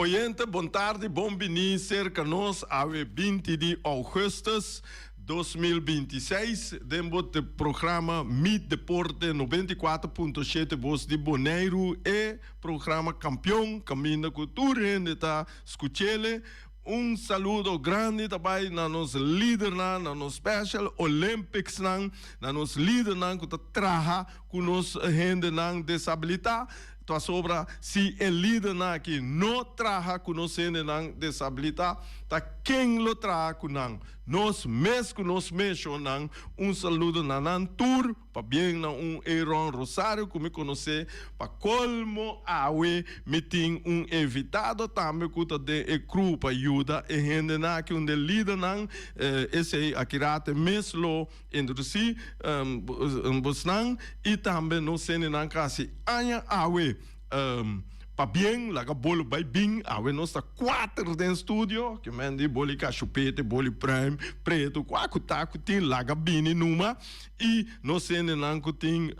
Oyente, boa tarde, bom venir cerca nós ao 20 de agosto 2026, dentro do programa Meet Deporte 94.7 Voz de Bonaire e programa Campeão, Caminho da Cultura, onde está escutando. Saludo grande também na nossa líder, na nossa Special Olympics, na nossa líder, que trabalha com nossa gente com desabilidade. Então, sobra, se é líder que não trabalha com nossa gente com desabilidade, tá quem lo trabalha com nós mesmos, saludo na tour, para bem na Aaron Rosário, como conhece, para colmo, awe, meeting invitado também, que de grupo ajuda, e gente que líder, esse akirate mesmo, industria, e também não se nem casi anya awe, para bem, lá que bolo vai bem, awe nós está 4 dentro do estúdio, que mande boli cachupete, boli prime, preto, quaco taco, tem lá que bini numa, e nós se nem que tem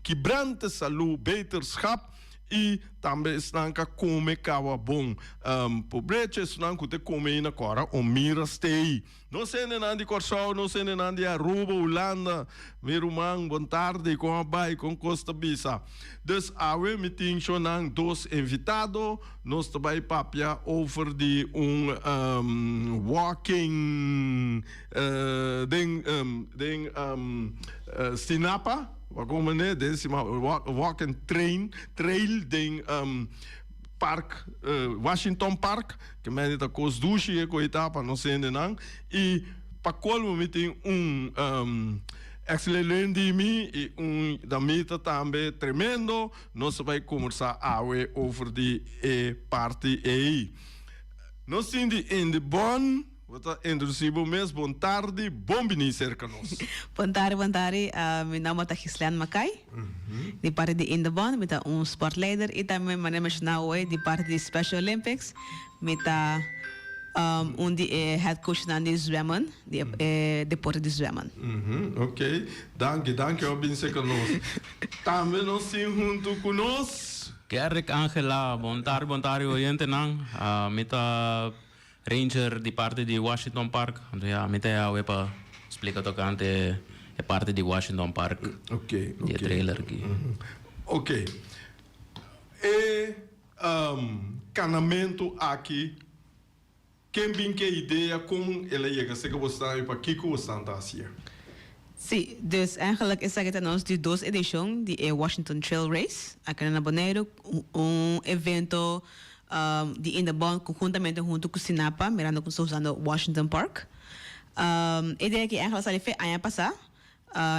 quebrante saúde, beterschap, e também estão a comer cava bom. Pobreza estão a comer na cora, o mira stay. Não sei nem de Corsol, não sei nem de Aruba, Holanda, meu irmão, boa tarde, com a Bahia, com Costa Bisa. Dus, awe meeting shonan 2 invitados, nós também papia over de walking, Sinapa. Waarom ne? Deze walk and trail ding park Washington Park que me da cos douche e coita para não ser nenhum e para colmo me tem excelente mi e da meta também tremendo nós vai conversar over de parte aí nós sindi in de bon Indrusibo mes, boa tarde, bom venir cerca nós. Boa tarde. Meu nome é Gislian Macay, de parte de Indebon, eu sou sportleider e também meu nome é de parte de Special Olympics, eu sou de head coach de zwemmen, de deporte de zwemmen. Ok, danke, eu vim cerca nós. Também nós sim junto conosco. Gerrit Angela, boa tarde, oyente nang, Ranger di parte di Washington Park, ja, met jou heb explica tocante e parte di Washington Park. Ok. Die trailer aqui. Ok. E canamento aqui. Quem vem que ideia como ela chega, sei que você está para que você está assim. Sim, dus eigenlijk is het dan ons die 2 edition die Washington Trail Race, aqui na Bonaire, evento die in de band conjuntamente junto com Sinapa, mirando com usando Washington Park. Ideia que eigenlijk sal fe ano passado,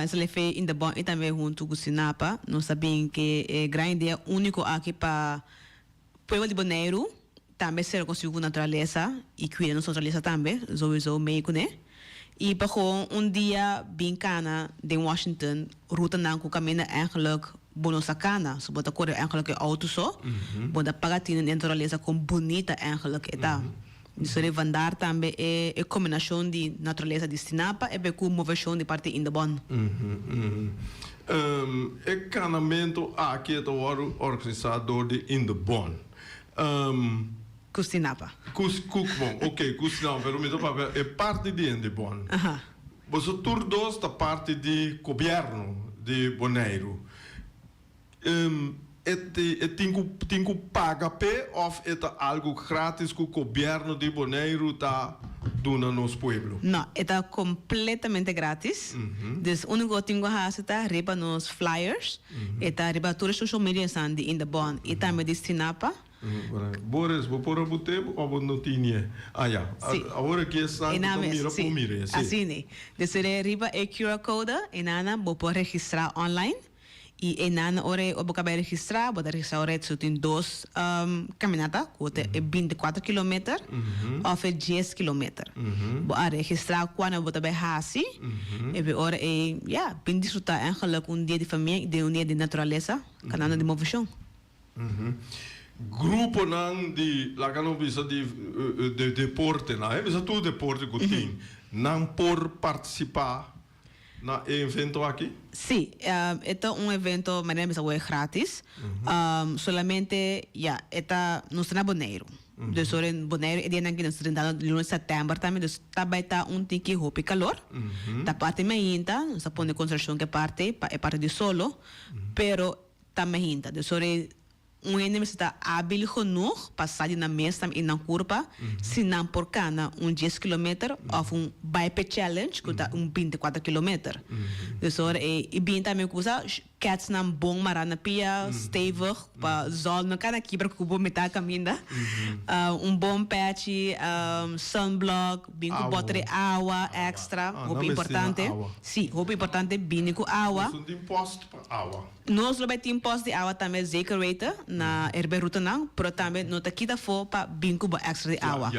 sal fe in de band e também junto com Sinapa. Nós sabemos que é grande ideia único aqui para povo de Bonaire, também ser com natureza e cuidar nossa natureza também, sowieso meio né. E para gewoon dia bem cana de Washington, ruta na com caminho eigenlijk bono sacana, so bota correr eigenlijk auto so, bota pagatina de natureza com bonita eigenlijk eta. Dus er vandaar também é combinação de natureza de Sinapa e com moveção de parte Indebon. É canamento aqui é organizado de Indebon. Sinapa. Ok, Sinapa, pero me topa é parte de Indebon. Você todos da parte de governo de Bonaire. Tem que pagar ou é algo grátis que o governo de Bonaire está dando nos pueblos? Não, é completamente grátis. Dus o único que tem que fazer é riba nos flyers, é riba todas as social media de Indebon e também de Sinapa. Boris, vou pôr a botebo ou não tinha? Agora que está mira por mira. Assim, né? Dus riba é QR code e nana vou pôr registrar online. E nana ore o boca vai registrar, vou registrar ore so tem 2 caminhata, que é 24 km ou 10 km. Vou registrar quando vou também hasi, e ore é bem desfrutar eigenlijk dia de família, de dia de natureza, canal de moveção. Grupo de lá que não precisa de deporte, não é? Precisa tudo deporte que tem, não por participar na evento aqui? Sí, este es un evento, mañana es gratis. Solamente, ya, esta no está en Bonaire. Dus in Bonaire, el día en que nos rendamos el 1 de septiembre también, dus está un tiki hopi calor. Da parte me inta, nos pone construcción que parte, es parte de solo, pero también inta. Dus un enemy está hábil genoeg para salir na mesa in een curva, sin por cana 10 kilometer of un bypass challenge, que está 24 kilometer. Dus ben também kusa cats na bom marana pia stevig, pa zol no kana kibra kubo meta caminda. Bom patch, sunblock, bingo botre água extra, roupa importante. Sim, roupa importante, bingo água. Is een post para água. Nós lo betim post de água também zeker weten na herberuta não, pero também não tá kita for para bingo bo extra de água.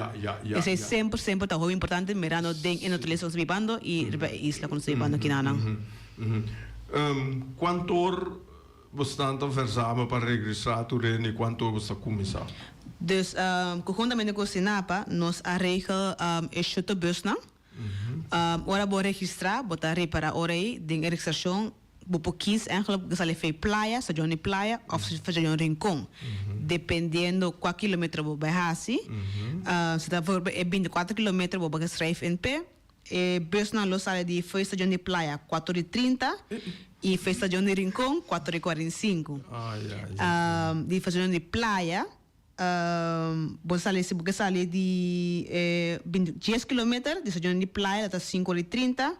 Esse é sempre tá roupa importante, mirando den en utilizo se bibando e isla con se bibando aqui na. Quanto bastante versame para regressar tu e quanto você começar? Dus conjuntamente com o Sinapa, nós arregla o shuttlebus não. Ora bo registrar, botar reparar ora aí, den registração, bo kies eigenlijk que sale fei playa, sa Johnny playa of sa Johnny rincón. Dependendo qual quilômetro bo bahasi. Se tá voor 24 kilometer bo baga schrijf in pé. Bus na lo sale di foi stagione di playa 4:30 e foi stagione di rincón 4:45. Di stagione di playa bon sale se buka sale di 10 km di stagione di playa da 5:30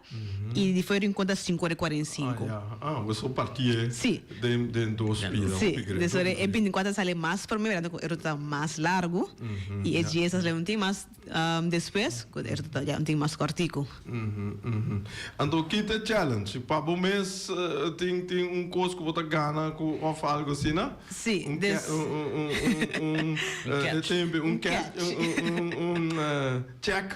e di foi rincón da 5:45. Você partia de dos pilos. Sim, de sobre e 24 sale mais por mim, verando que ruta mais largo e es 10 sale mais depois, que ruta já mais cortico. Então que te challenge, para o mês tem coisa que você ganha com algo assim, não? Sim, check.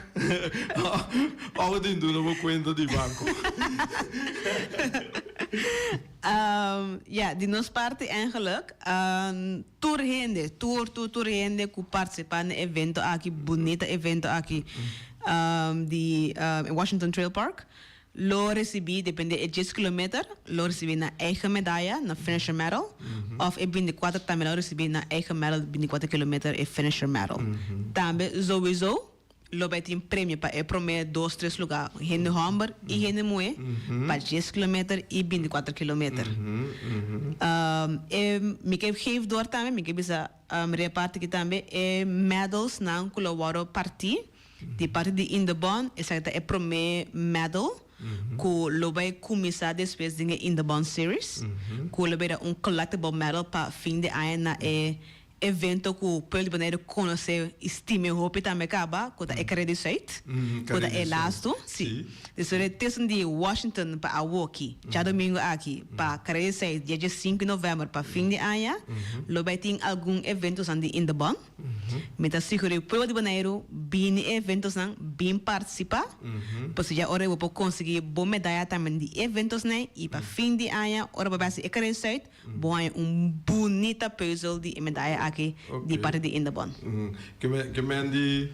Ou tem do novo conta de banco. Ja, die nos parte eigenlijk tour hende ku participa in evento aqui, bonita evento aqui in Washington Trail Park. Lo recebi, depende de 10 kilometer, lo recebi na eigen medaille, na finisher medal. Of e 24 também lo recebi na eigen medal, 24 kilometer e finisher medal. Também, sowieso, lo betim prêmio para e prometer 2-3 lugares. Hende Humber e hende Moe, para 10 kilometer e 24 kilometer. Me que geef door também, me que bisa reparte que também e medals na kulawaro parti. Die parti di in de bon, is dat e prometer medal. Ku lo vai começar depois de in the bond series. Ku lo vai collectible medal para fim de ano na evento que o Pueblo de Bonaire conhece, estima roupa também acaba, quando é acreditado, quando é lasto, sim. Então, desde de Washington para Milwaukee, já domingo aqui, para acreditar, dia 5 de novembro para fim de ano, lo vai ter algum eventos andi in the bond. Mas seguro o Pueblo de Bonaire bem eventos não bem participar, pois já ora eu vou conseguir boa medalha também de eventos né e para fim de ano, ora vai ser acreditado, bom bonita puzzle de medalha aqui de parte de in the bond. Que men die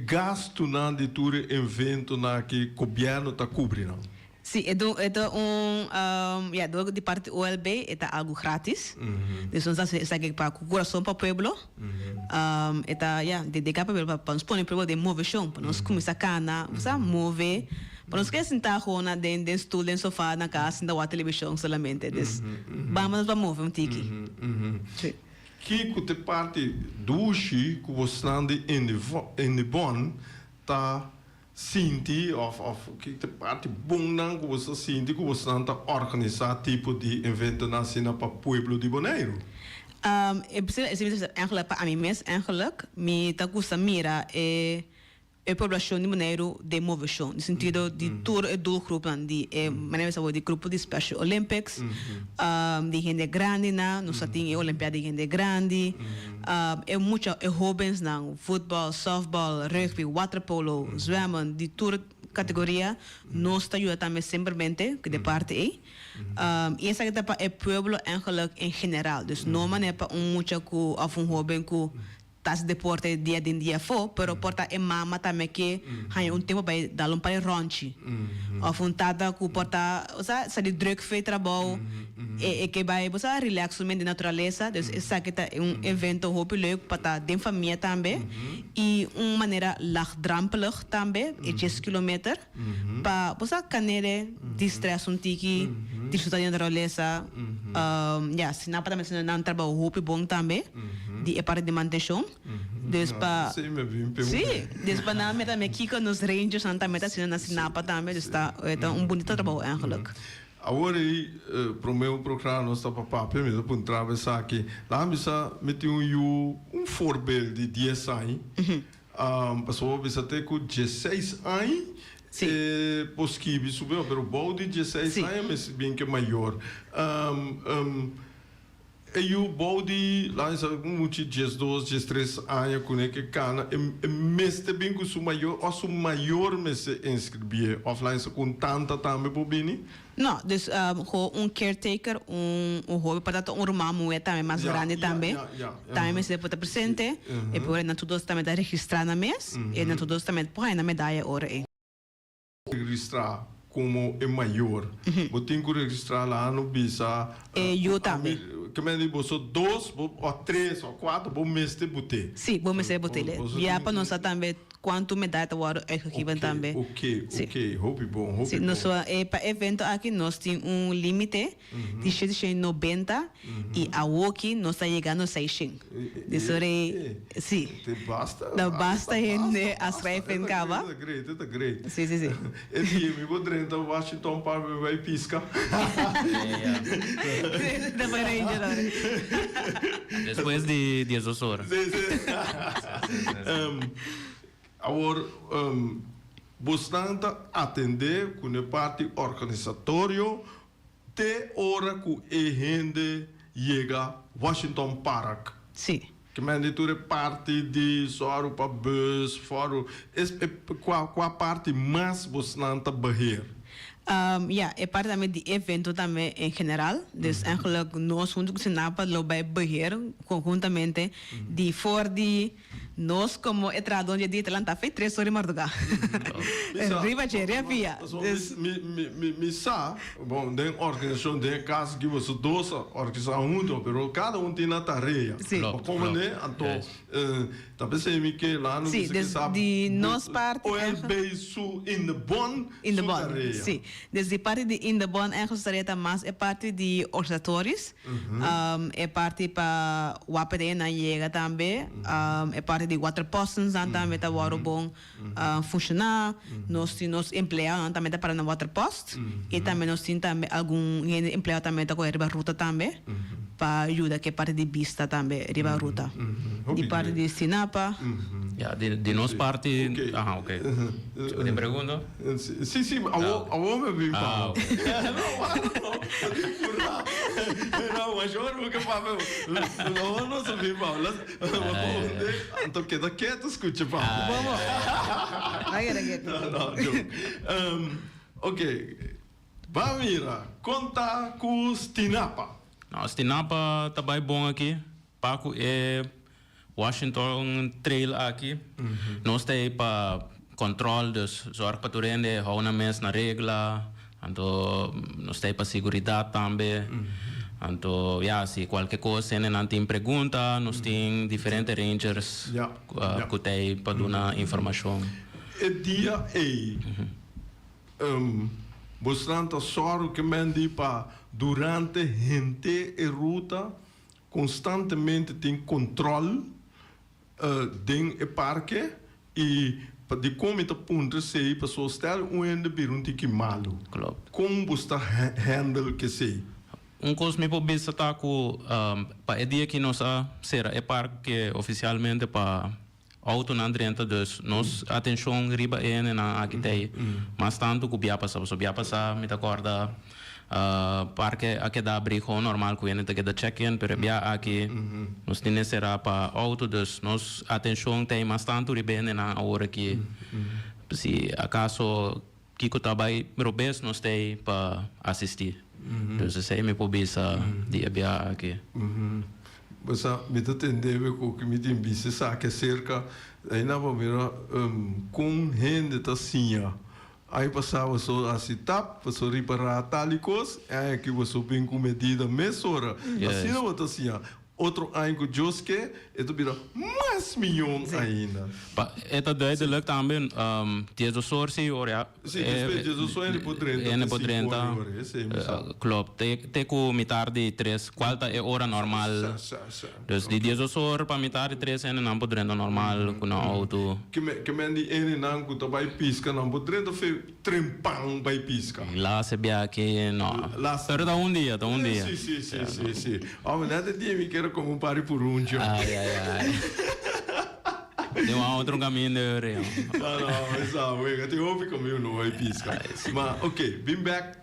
gasto na de tour evento na que governo tá cobrindo. Sim, é de parte OLB, é algo grátis. Então, nós estamos para o coração para o pueblo. É dedicado para nos pôr para de mover chão, para nós começar a cana, mover. Para nós que sentar na dentro do stool, no sofá, na casa, na televisão solamente. Vamos mover tiki. Que te parte dushi que você anda em bon tá sinti of que te parte bom não que você sinti que você anda organizar tipo de evento nacional para o Pueblo de Bonaire. Eigenlijk para mim mesmo, eigenlijk, me tá custa mira a população de Bonaire de moveção, no sentido de tour e doelgroep de maneira de grupo de Special Olympics, de gente grande na, nós temos Olimpiada de gente grande, é muito hobbies na, futebol, softball, rugby, waterpolo, zwemmen, de tour categoria, nós ajuda também simplesmente que de parte aí. E essa é o pueblo eigenlijk em geral, dus não é para muito of hobby que tas deporte dia din dia fo, pero porta e mama também que hay tempo para dar um para ronchi. Of tata que porta, sa de druk fe trabalho e que vai você relaxamento de natureza, dus essa que tá evento hoop leuk para den família também e maneira laagdrempelig também, 10 kilometer, para você canere distress tiki, disfrutar de natureza, ja, sinapa também se não trabalho hoop bom também, de parte de manutenção. Despa sim, despa na meta me kika nos rangers anta meta sina na sinapa também, está bonito trabalho eigenlijk. Agora para o meu programa nós está para papel mesmo para atravessar aqui. Lá meti voorbeeld de 10 anos. Pessoal bisa ter com 16 anos. Possível subir, mas o bom de 16 anos é bem que maior. E o body lá é muito 12, 13 anos com que cana e mestre bem com o maior ou o maior me se inscrever offline com tanta também por bem. Não, dus caretaker, hobby para um irmão é também mais grande também. Também se pode presente e por na todos também da registrar na mês e na todos também põe na medalha hora aí. Registrar como é maior. Eu tenho que registrar lá no Bisa. Eu também. Que me diz, você 2 ou 3 ou 4, vou mestre bote. Sim, vou mestre bote. Já para nós também quanto medalha tá agora equipe também. Ok, hobby bom. Sim, nós para evento aqui nós tem limite de 790 e a aqui nós está chegando a 600. Isso é, sim. Basta. Não basta ainda a schrijven cava. Isso é great. Sim. E dia me vou dentro Washington para vai pisca. Da para Después de 10 horas. Agora, bastante atender com a parte organizatória, até hora que a gente chega a Washington Park. Sim. Que é parte de só para bus, fora. Qual a parte mais bastante barreira? Ja, é parte também de evento também em geral. Dus eigenlijk nós junto com o Sinapa lobai beheer conjuntamente de for de nós como entrador de Atlanta fez 3 horas madrugada. Riba cheia via. Me sa, bom, tem organização de casa que você dois organizam junto, pero cada tem na tarefa. Sim. Como né, então, talvez se me que lá no sim, de nós parte ou é beijo in the bond. Sim. Desde parte de in the bond eigenlijk seria mais é parte de organizadores, é parte para o APD na chega também, é parte de waterposten também tá o bom funcionar, nós temos empregados também tá para na waterpost e também nós temos também algum empregado também tá com a riba ruta também para ajudar que parte de vista também riba ruta, de parte de Sinapa. Ja, de nossa parte. Ah, ok. Tem pergunta? Sim, a me vim para. Não, mas eu não quero falar. Não se vim para. Então queda quieto, escute para. Vamos. Não. Ok. Vamira, conta com Stinapa. Não, Stinapa tá bem bom aqui. Paco é Washington Trail aqui. Nós temos para controle, dus zorg para tu rende, hou na mens na regla. Então, nós temos para segurança também. Então, se qualquer coisa não tem pergunta, nós temos diferentes rangers que têm para dar informação. E dia bastante sorte que mendi para durante gente e ruta constantemente tem controle dentro do parque e de como está ponto sei pessoas estar onde perguntam que malo. Como você handle que sei? Coisa me pode estar com para o dia que nós será é parque oficialmente para auto na drenta dus nos atenção riba na aqui tem mas tanto que via passar me acorda parque aqui dá abrigo normal que ainda da check-in pero via aqui nos tem será para auto dus nos atenção tem mas tanto riba na hora que se acaso que o trabalho robês nos tem para assistir dus sei me pode de via aqui. você me entendeu que me tem visto sabe cerca aí na primeira com gente assim aí passava só assim tap passou reparar talicos é que você bem com medida mesura assim não outra assim outro ano que Joske itu vira mais milhão ainda Eta duidelijk também, deze source, ora, sim deze source é por 30 klopt, te com metade de 3, qualta é hora normal. Dus die deze source para metade de 3 é não por 30 normal com um auto. Que men die ene não que tá vai pisca não por 30 foi trempão vai pisca. Lá se bia que não. Pero da dia. Sim. Ah, mas nada de me quero como pare por dia. Ai. Tem um outro caminho de orelha. Não, exato. Eu te ouvi comigo não vai pisca. Mas, ok, bem back.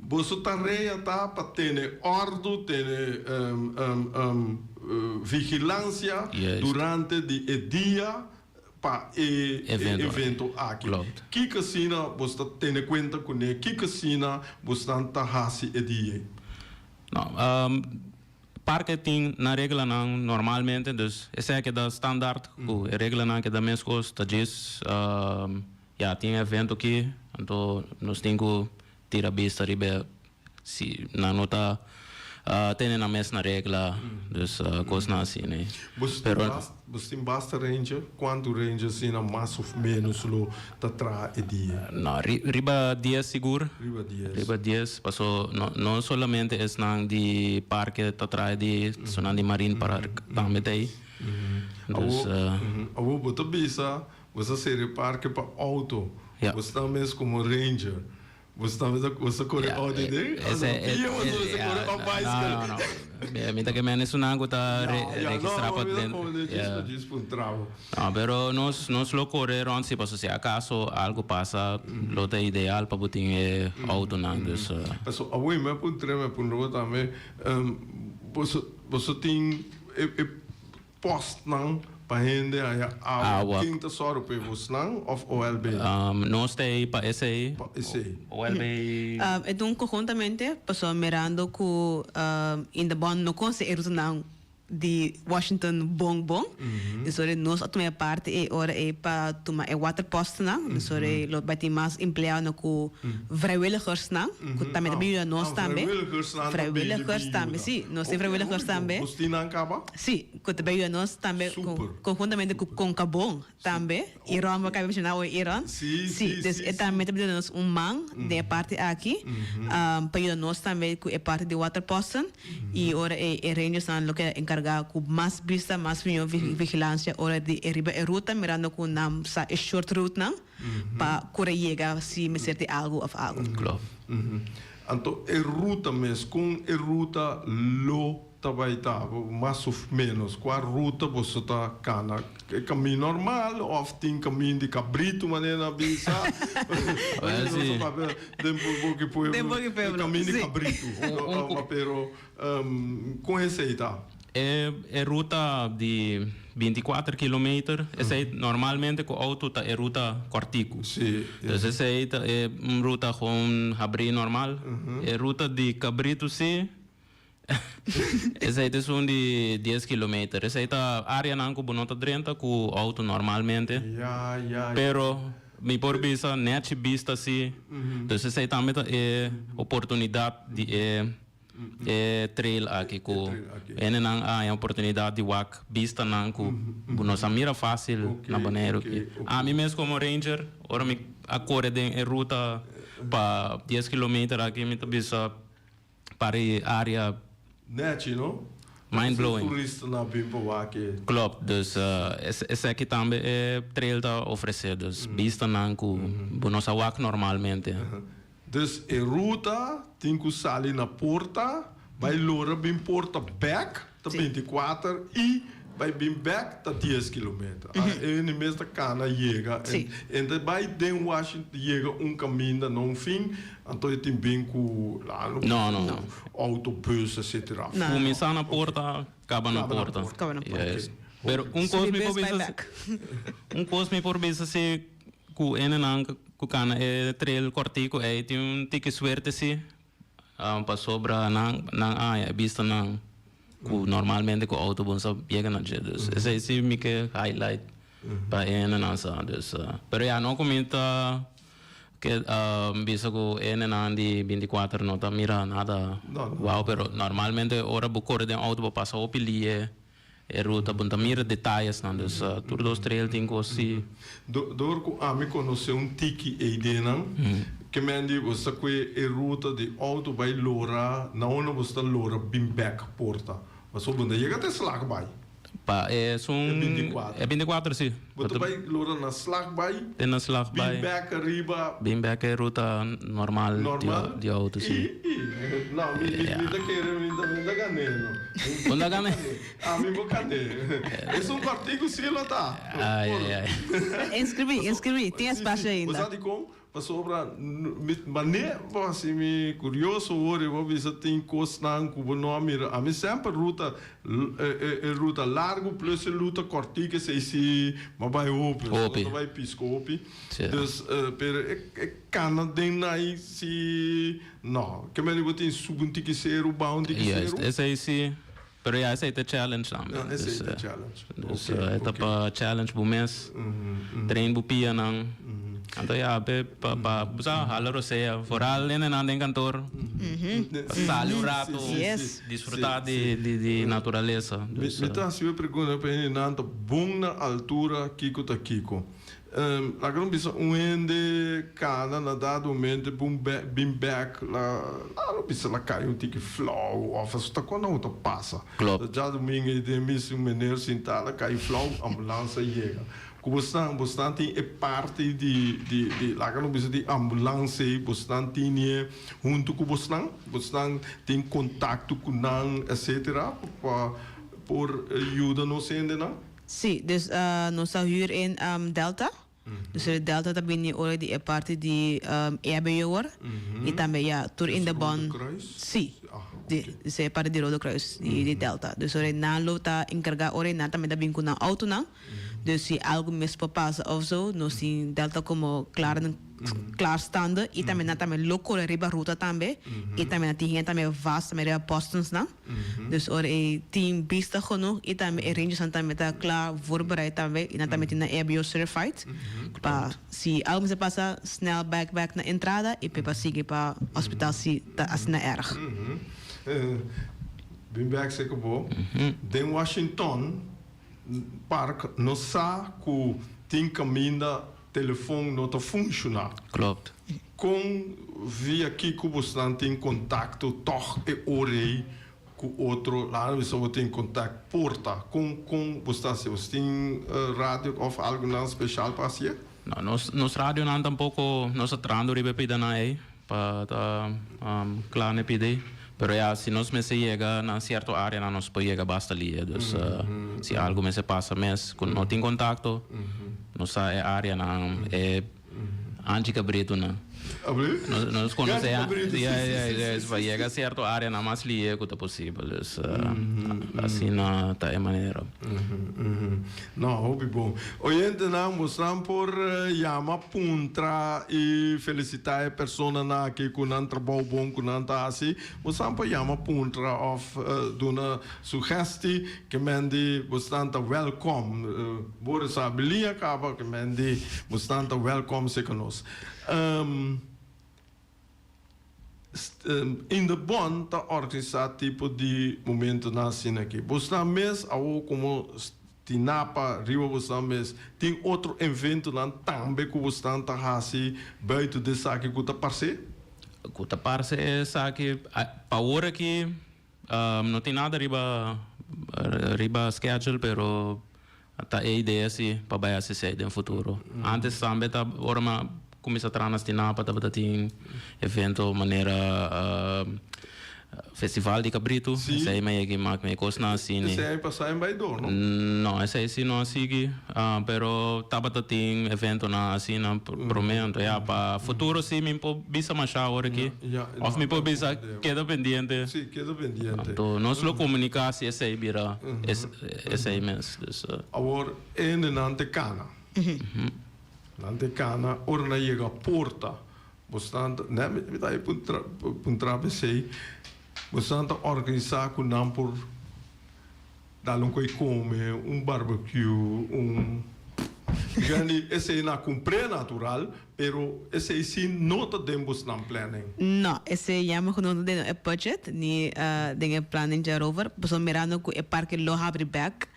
Você tarefa tá para ter ordem, ter vigilância durante o dia para evento aqui. Que casina você tem conta com ele? Que casina você está hasi o dia? Não, marketing na regra não normalmente, dus esse é que da standard, a regra não que da mescos, tá diz, já tem evento aqui, então nós temos que tirar vista ribe se na nota tem na mesma regra, dus coisa assim, né? Você tem basta range, quanto range assim na mais ou menos lo tá tra e dia? Não, riba 10 seguro. Riba 10. Passou não somente é nang de parque tá tra de, sonan de marine park também tem. Dus awo bota bisa, você ser parque para auto. Você tá mesmo como ranger. Você corre auto dele? Você corre com bicycle. Não. Minta que menos uma gota registrar para dentro. Não, pero nós lo correr onde se passa se acaso algo passa, lo é ideal para botar auto não. Dus. Então, a mim me puntreme punro também. Você tem post não para gente aí quinta só o pevos não of OLB. Nós tem para esse. OLB. Então conjuntamente passou mirando que in the bond no consegue não de Washington Bong. Dus nós tomamos parte e ora é para tomar waterpost não. Dus lo vai ter mais empregado com vrijwilligers não. Que também trabalham nós também. Vrijwilligers também, sim. Nós temos vrijwilligers também. Você não acaba? Sim, que trabalham nós também conjuntamente com Concabon também. Irã, vai caber na Irã. Sim. Dus também trabalham nós man de parte aqui. Para nós também que é parte de waterpost e ora é rangers não que encargar com mais vista, mais vigilância, hora de arriba a ruta, mirando com nam sa short route não, para correr chegar se me sente algo of algo. Claro. Então a ruta mesmo, com a ruta lo também tá, mais ou menos, qual ruta você tá cana? Caminho normal, ou tem caminho de cabrito, maneira bisa? Tempo que foi caminho de cabrito, pero com receita. É ruta de 24 km. Essa é normalmente com auto tá é ruta cortico. Sim. Então essa é uma ruta com abrir normal. É ruta de cabrito sim. Essa é de 10 km. Essa é a área não com bonota 30 com auto normalmente. Pero me por vista net vista sim. Então essa é também é oportunidade de trail aqui com ene nang a oportunidade de walk vista nang com nós mira fácil na Bonaire a mim mesmo como ranger ora me acorre de ruta para 10 km aqui me tabisa para área net não mind blowing turista na bimbo aqui klopt dus esse aqui também é trail da oferecer dus vista nang com nós walk normalmente. Dus a ruta tem que sair na porta, vai loura bem porta back, tá 24 e vai bem back tá 10 km. E nem mesmo cana chega. Então vai de Washington chega caminho não fim, então tem bem com lá no não. autobus etc. Começar na porta, acaba na porta. Yes. Pero cosme por visa se ku ene nang ku kana e trail cortico e tem tique suerte se pa sobra nang aya vista nang normalmente com auto bom só chega na dia. Dus esse é sim que highlight para ene nasa. Dus pero ya não comenta que bisa ko ene na di 24 nota mira nada. Wow, pero normalmente ora bucor de auto para passar o pilie e ruta bunta mira detalhes não. Dus tur dos trail tem cosi. Dor ko ami conhece tiki e não que mendi você que a ruta de auto vai lora não você lora bim back porta mas o bunda chega até slag vai Pa é 24 sim. Você vai lora na slag vai tem na slag vai bim back arriba bim back é ruta normal de auto sim. Não, me da querer me da ganeno. Bunda gane. Me vou cadê? Esse partido sim lá tá. Ai. Inscrevi, tem espaço ainda. Você sabe como? Sobra mané assim me curioso hoje vou ver se tem coisa não que não mira a mim sempre ruta largo plus luta corta que se mas vai opi vai piscopi dus per Canada aí se não que me digo tem subunti que ser o bound que ser esse aí sim pero ya esse é o challenge também esse é o challenge dus etapa challenge bu mês trein bu pia não então já pa usa halaro seja foral nene na den cantor sair um rato desfrutar de natureza então se eu pergunto para ele nanta bom na altura kiko ta kiko agora bisa ende cada na dado momento bim back lá bisa lá cai tique flow of sta quando auto passa já domingo de miss meneer sintala cai flow ambulância chega bastante é parte de lá que não precisa de ambulância bastante tinha junto com bastante tem contato com não etc por ajuda nos ainda não sim dus nós estamos hier in Delta dus Delta também already é parte de EBO e também já tour in de bon sim isso é parte de Rodo Kruis de Delta dus na luta encarga ora na também da vinco na auto não dus se algo mesmo passa ou so nós sim Delta como klaarstaande e também local riba ruta também e também tem também vast também postens não dus ora team bista genoeg e também ranges também tá klaar voorbereid também e também tem na EBO certified pa se algo se passa snel back na entrada e pepa sigue para hospital se tá assim na erg bem back se acabou de Washington park no sa ku tem caminho telefone não está funcionar. Klopt. Com via aqui que você não tem contato, toch é orei com outro lá você tem contato porta com você tem rádio ou algo não especial para si? Não, nos rádio não tampouco nós atrando ribe pida na aí para clane pide. Pero ya, si nos me se llega a cierta área, no nos puede llegar basta ali. Dus, si algo me se pasa mes, no tem contacto, nossa área não é anti-cabrito, não. Nós conhecemos, vai chegar a certa área, não mais ali é que é possível. Assim, não tá é maneira. Não, é bom. Hoje, não, mostramos por chama puntra e felicitar a pessoa que não trabalha bom, que não está assim. Mostramos por chama puntra of dona sugestão que mende bastante welcome. Boris Abilia acaba que mende bastante welcome se conosco. In de bon ta organizar tipo de momento na cena aqui. Você mês ou como tinapa riba você mês tem outro evento lá também que você tá assim baito de saque que tá parce? Que tá parce é saque para hora que não tem nada riba schedule, pero tá a ideia assim para vai assistir no futuro. Antes também tá hora começa a tranas de napa tá tem evento maneira festival de cabrito esse aí meio que me costa assim esse aí passar em Baidor não esse aí não sigue pero tava tem evento na assim na promento já para futuro sim me pode bisa mais agora aqui ou me pode bisa queda pendente sim queda pendente então nós lo comunicar se esse aí vira esse aí mesmo agora nante cana nante cana ora na chega porta bastante né me dá puntra pensei bastante organizar com não por dar um coi come, barbecue, Gani, esse é na cumprir natural, pero esse sim não temos na planning. No, esse jammer genoemd de budget, ni dingen planning daarover. Persoon mirando que é parque lo abre back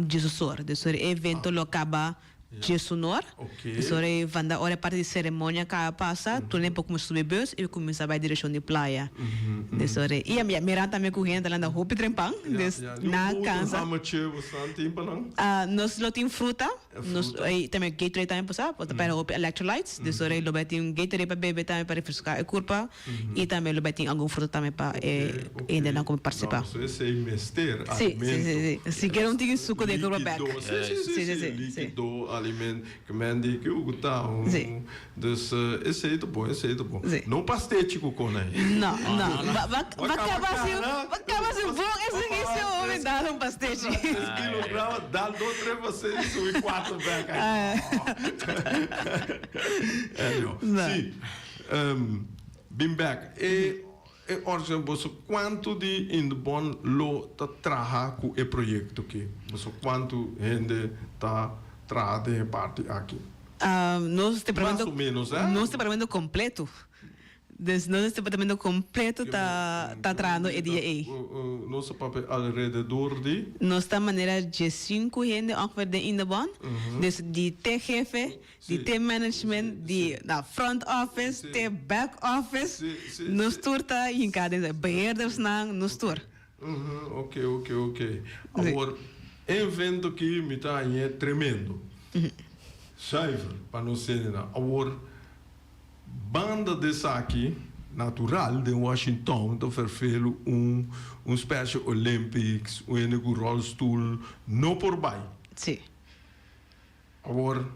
Jesus dus er evento lo acaba Jesus Ok. dus er van da hora parte de cerimônia que passa, tu nem pouco subir bus e começa a vai direção de praia. Dus er e a minha mirando também correndo lá na roupa trempang, dus na casa. Nós lo tem fruta, nós também Gatorade também passa, para roupa electrolytes, dus er lo vai tem Gatorade para beber também para refrescar a corpo e também lo vai tem algum fruta também para ainda não como participar. Esse é mister, sim. Se quer um tigo suco de corpo back. Sim. Líquido, alimento, que mende que o gutá. Dus esse é bom, Não pastético com ele. Não. Vai acabar assim bom, esse é o homem dar um pastete. 10 quilogramas, dá 2, 3 vocês, sui 4 back. Sim. Been back. Orson, você quanto de Indebon lo tá trabalha com o projeto aqui? Você quanto gente tá trabalhando parte aqui? Nós Mais ou menos, Nosso departamento completo. Dus nosso departamento completo está trabalhando o dia aí. Nosso papel alrededor de? Nós estamos maneira de 5 gente ongeveer de Indebon. Dus die T-jefe, die T-management, die front office, de back office. Nós turta em cada beheerders nos tur. Ok. Agora, evento que me está é tremendo. Cijfer, para não ser nada. Agora, banda dessa aqui, natural, de Washington, então verfelo Special Olympics, rolstoel, não por baixo. Sim. Agora,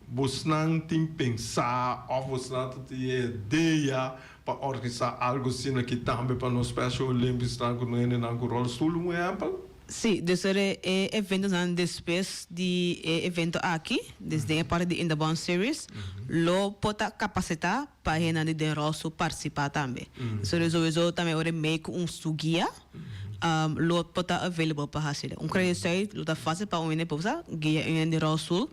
você não tem pensar, ou você não tem ideia para organizar algo assim aqui também para no Special Olympics, não rolstoel, um exemplo? Sim, dus er eventos aan después de evento aqui, desde a parte de Indebon Series, lo pota capacitar para gente de rosto participar também. So sowieso também ore make sugia, lo pota available para fazer. Krijg site, lo tá fácil para uma pessoa, guia em de rosto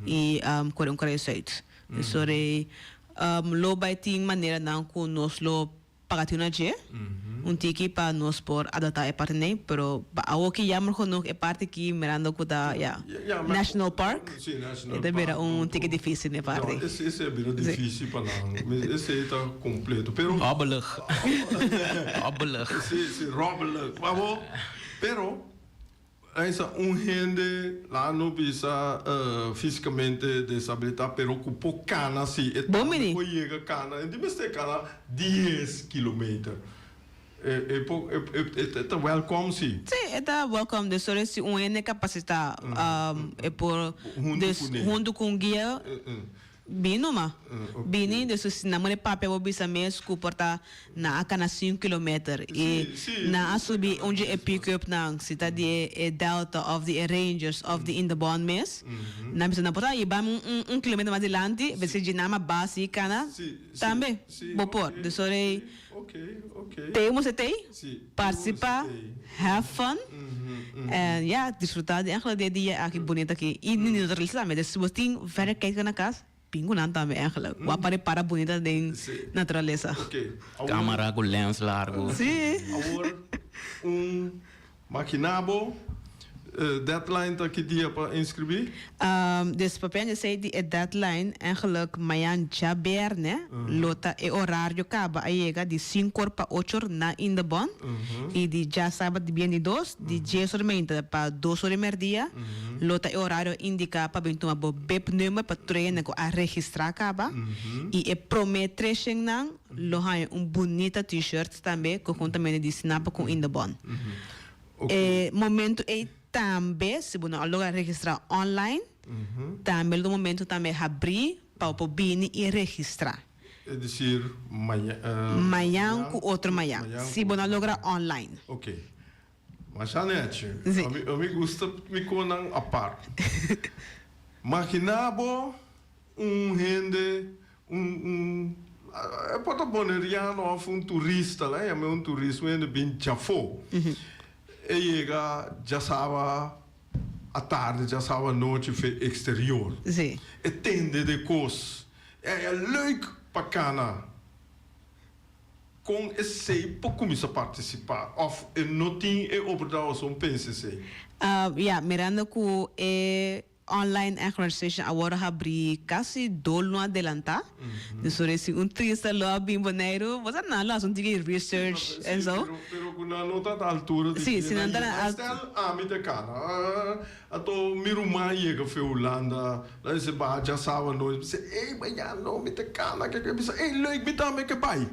e corre krijg site. Dus ore lo vai ter maneira não com nós lo pagatina je, tiki para nós por adotar a parte nem, pero ao que jammer genoeg a parte que mirando com da National Park. Sim, National Park. É um tiki difícil né parte. Não, esse é bem difícil para não, mas esse aí está completo. Pero Robbelig. Sim, robbelig. Pero essa gente lá não precisa fisicamente desabilitar, pero com pouco cana assim. Bom menino. Chega cana, de mestre cana 10 km. É welcome sim. Sim, é welcome. Dus er is een capaciteit por junto com guia. Bino ma. Bini, dus se namore papel obisa mes kuporta na akana 5 km e na asubi onde é pick up na cita de delta of the Rangers of the Indebon mes. Na bisa na porta e bam kilometro mais adiante, você de nama base kana também. Bopor, dus ore temos participar, have fun. En ja, desfrutar de eigenlijk de dia aqui bonita aqui e niet realizar, mas se você tem verder kijken naar casa pingunan também eigenlijk. Wat para bonita de natureza. Câmera com lens largo. Sim. Agora, maquinabo, deadline dat je die hebt inscribir? Dus papel zei die deadline eigenlijk mayan jaber ne lota e horário acaba aiega de 5 para 8 na Indebon e de já sábado de bien de 2 de 10 horas para 2 horas e meia lota e horário indica para bem tomar bep número para treino a registrar acaba e promete nang lo hai bonita t-shirt também conjuntamente de snap com Indebon. Momento também, se você não registrar online, também no momento também abrir para o bini e registrar. É dizer, amanhã com outro amanhã, se você não logra online. Ok. Mas já eu me gusta me conan a par. Maquinabo, gente, é porta boneriano ou turista, lá é turista, é bem chafo. chega, já sabe à tarde, já sabe à noite, exterior. Sim. E tende de coisas. É leuk, bacana. Com esse, para começar a participar. Ou não tem obrigação um PCC. Mirando que online registration agora abrir quase 2 anos adelantar. Então, se turista lá bem bonito, você não lá, só tem research e so. Pero quando não está à altura de Sim, se não está na altura. Me de cara. Ato miruma chega para Holanda, lá se vai já sabe não, você, ei, mas já não me de cara, que pensa, ei, leuk, me também que vai.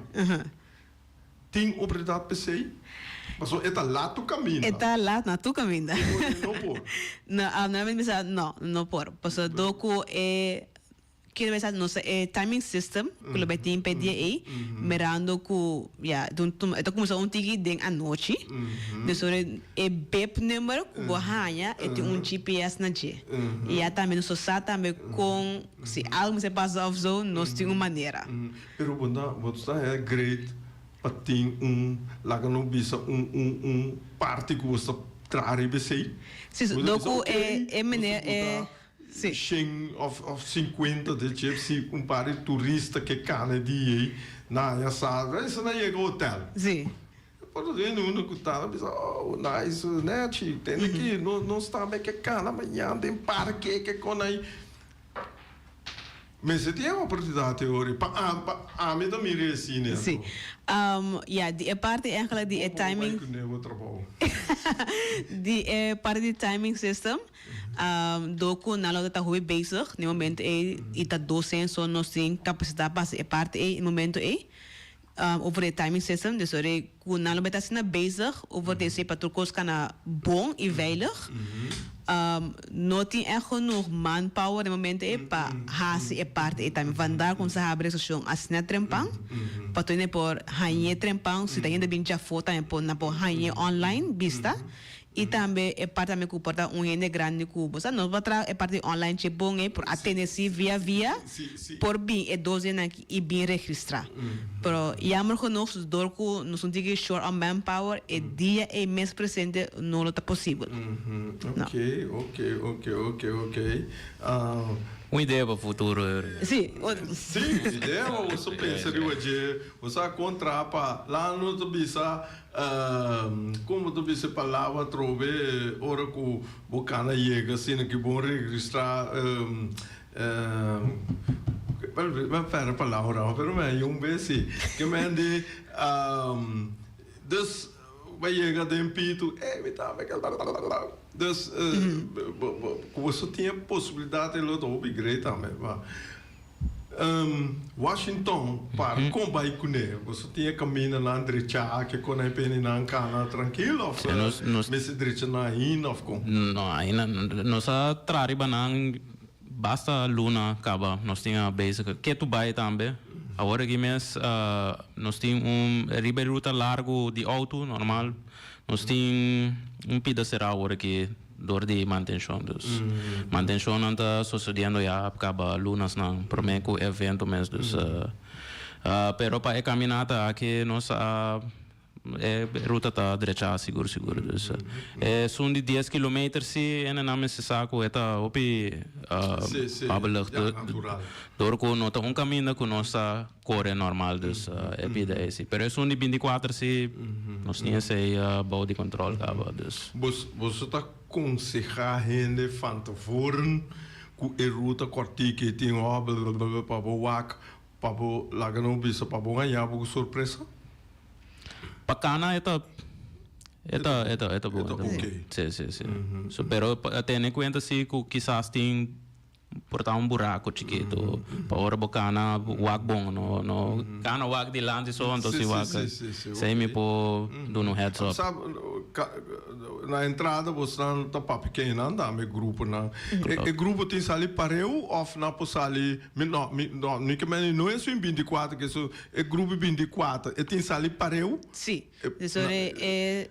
Tem oportunidade para você? Mas está lá tu caminho. Está lá na tu caminho. Não pode. Não pode. Porque doku que vai ser nosso timing system, que vai ter impedir aí, mirando que então começou tigi den à noite. Então é BEP número que bohanha tem GPS na G. E também só também com se algo se passa off zone, nós tem uma maneira. Pero você é great. Tem lá que não bisa parte que você traz para você. Sim, doku maneira sim. 100 ou 50 de tipo se par de turista que cana de na já sabe, isso não é hotel. Sim. Pode ver no que tá, oh, nice, né, ti, tem aqui, não está bem que cana, amanhã tem parque que com aí. Mas você tem uma oportunidade hoje para me dar mire assim, né? Sim. Die parte eigenlijk die timing. Die parte die timing system. Doku nalo dat hoe bezig. No momento ita docent so nos tem capacidade para parte no momento over het timing system. Dus ku nalo beta sina bezig over deze patrookos kana bom e veilig. Não tem genoeg manpower no momento para fazer parte também. Vandaar com essa abraçação assim trempang, para tu nem por hanhe trempang, se ainda bem já foto também por na por hanhe online vista. E também é parte também que porta ene grande cubo. Sabe não vai tra parte online que bom por atender via por bem é 12 aqui e bem registrar. Pero jammer genoeg door ku nos diga short on manpower e dia e mês presente não está possível. Ok. Uma ideia para o futuro. Sim, ideia, você pensa de hoje, você contrapa lá no Tubisa, como tu disse palavra trove, ora que o cana chega assim que bom registrar, vai para palavra, pero me vez que me de, dus vai chegar de pito, me tá, dus você tinha possibilidade de lutar upgrade também, Washington para combai kune você tinha caminho na direita que quando é pena na cana tranquilo mas direita na in of com não ainda nós trari banang basta luna acaba nós tinha basic que tu vai também agora que mês nós tem ruta largo de auto normal nós tem pedaço agora que door die manutenção dus manutenção não está sucedendo já acaba lunas não prometo evento mesmo dus pero para caminhada aqui nossa ruta tá direita seguro dus são de 10 km se é na mesma saco é tá opi babelucht door com nota caminho com nossa corre normal dus é pida esse pero são de 24 se nós tinha sei body control acaba dus você tá aconselhar gente van tevoren que a ruta corti que tem para o WAC para o lago não bisa para o ganhar uma surpresa bacana eta bom ok sim so pero tendo em conta se que quizás tem portar buraco chiquito para hora bacana wak bom no cana wak de lande só então se wak sei me por do no heads up sabe na entrada você não tá para pequeno anda me grupo na e grupo tem sali pareu of na posali não que não é só em 24 que isso é grupo 24 e tem sali pareu sim isso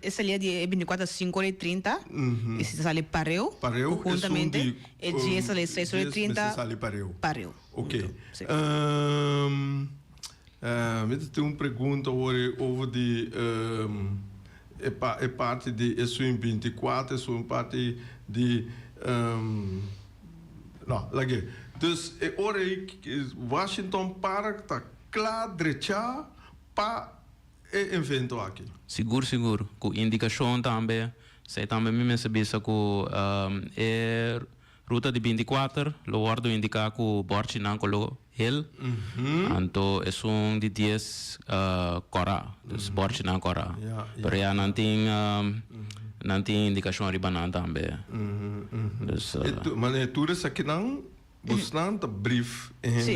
essa linha de 24 5:30 esse sali pareu juntamente e dia sali 6:30 sali pareu ok então, me tem uma pergunta over de é parte de Swing 24, é uma parte de não, lagi. Dus ora Washington Park tá claro para o evento aqui. Seguro. Com indicação também. Sei também me sabia com é ruta de 24, lo guardo indicar com borchi nan colo hill. Então é de 10 cora, dus borchi nan cora. Pero ya nanti indicação ribanan também. Dus mas tu res aqui não busnan ta brief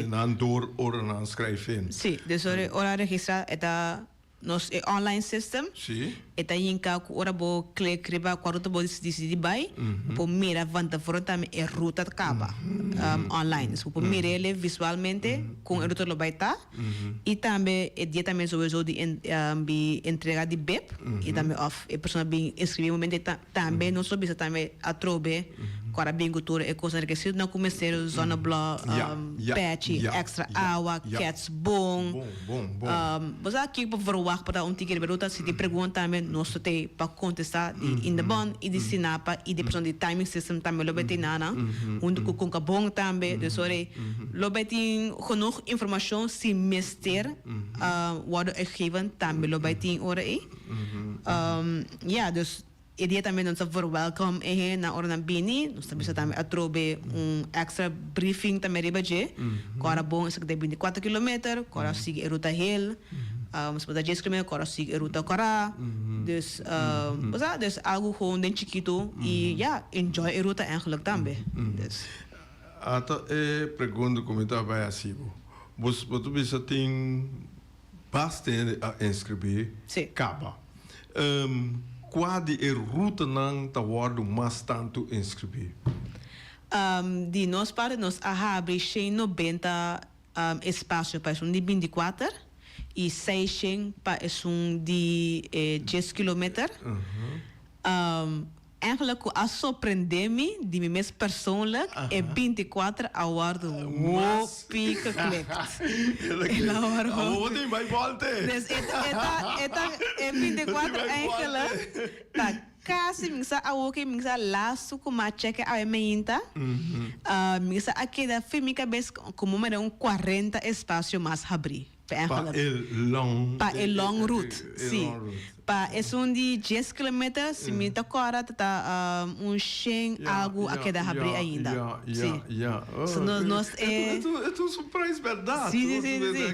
nan door ora nan schrijven. Sí, dus ora registrar eta nos online system. Sí. Eta yinka ku ora bo click riba ku ruta bo decidi bai. Po mira vanta fronta me ruta kaba online. So po mira ele visualmente com ruta lo baita. E também dia também sowieso di entrega di BEP e também of e persona bem inscrever momento também não só bisa também atrobe para bem cultura e coisa que se não começar zona block patch extra água cats bom. Você aqui por verwacht para ticket beruta se te pergunta também nós te para contestar in the bond e de sinapa e de persona de timing system também lo beti nana onde com bom também de sorry lo beti genoeg informação se mister worden gegeven também lo beti ora ja dus dia também não está welcome na hora na bini nós também também atrobe extra briefing também ribaje agora bom isso que de 24 km agora sigue ruta hill mas para 10 km agora sigue ruta cora dus dus algo gewoon den chiquito e ja enjoy a ruta eigenlijk também dus ata pergunta como está vai assim você bisa tem bastante a inscrever caba qual é a ruta não está guardo mais tanto inscrever de nós para nós abre 90 espaço para um de 24 e 6 para de 10 km eigenlijk a surpreender-me de mim mesmo persoonlijk é 24 horas o pico clicked. Wat in mijn volte. Dus é 24 eigenlijk tá quase mingsa awoke mingsa laço com uma cheque a meinta. Mingsa aqui da filmica bes como mais 40 espaço mais abrir. Para a long route, sim. Para é de 10 km, se me tá agora tá algo a que dá abrir ainda. Sim. Nós é surpresa verdade. Sim.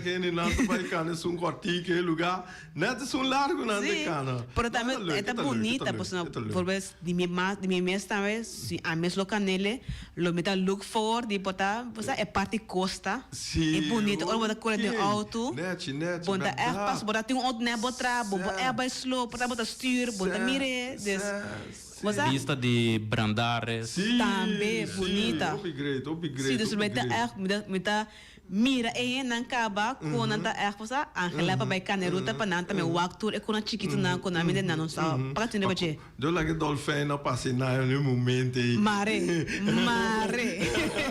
Que nem nada vai cá, é cortinho que lugar, nada é largo nada cá. Pero também é bonita, por exemplo, de mim mesmo também, se a mesma canele, lo meta look for, de botar, você é parte costa, é bonito, ou botar cor de auto. Bonta echt pas, bonta tem auto né botra, bonta é bem slow, bonta stuur, bonta mire, dus lista de brandares também bonita. Upgrade. Sim, dus meta mira nan kaba ko nan ta posa angela pa bay kaneruta pa nan ta me waktur e kona chiquito nan kona minde nan sa pa tinde bache do la que dolphin a passé na no momento mare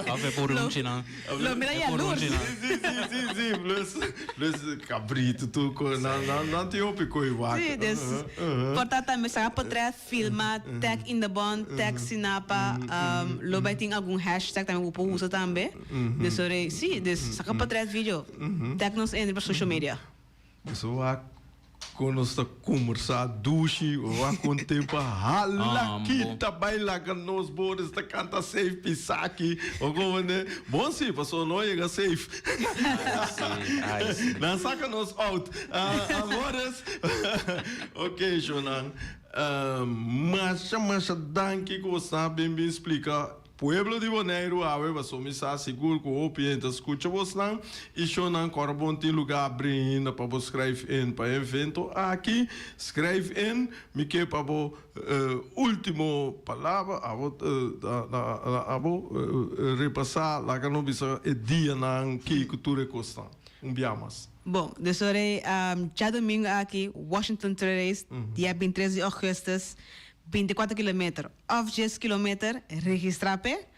ave por un china lo mira ya luz sim plus cabrito tu ko nan te opi ko igual sim des portata me sa potre filma tag in the bond tag sinapa lo baiting algum hashtag também upo usa também desore sim des saka pa tres video tag nos en para social media so quando está conversar dushi ou a contempa hala kita baila com nos bordes da canta safe pisaki ou como né bom sim passou não chega safe não saca nos out amores ok Jonan mas danke que você bem explicar Pueblo de Bonaire, ave va somisa seguro que o cliente escuta você não e show não corbon tem lugar abrindo para você escrever em para evento aqui escreve em me que para último palavra abo repassar lá que não bisa é dia não que cultura custa biamas. Bom, dus já domingo aqui Washington Trail Race dia 23 de agosto 24 km of 10 km registrar pé.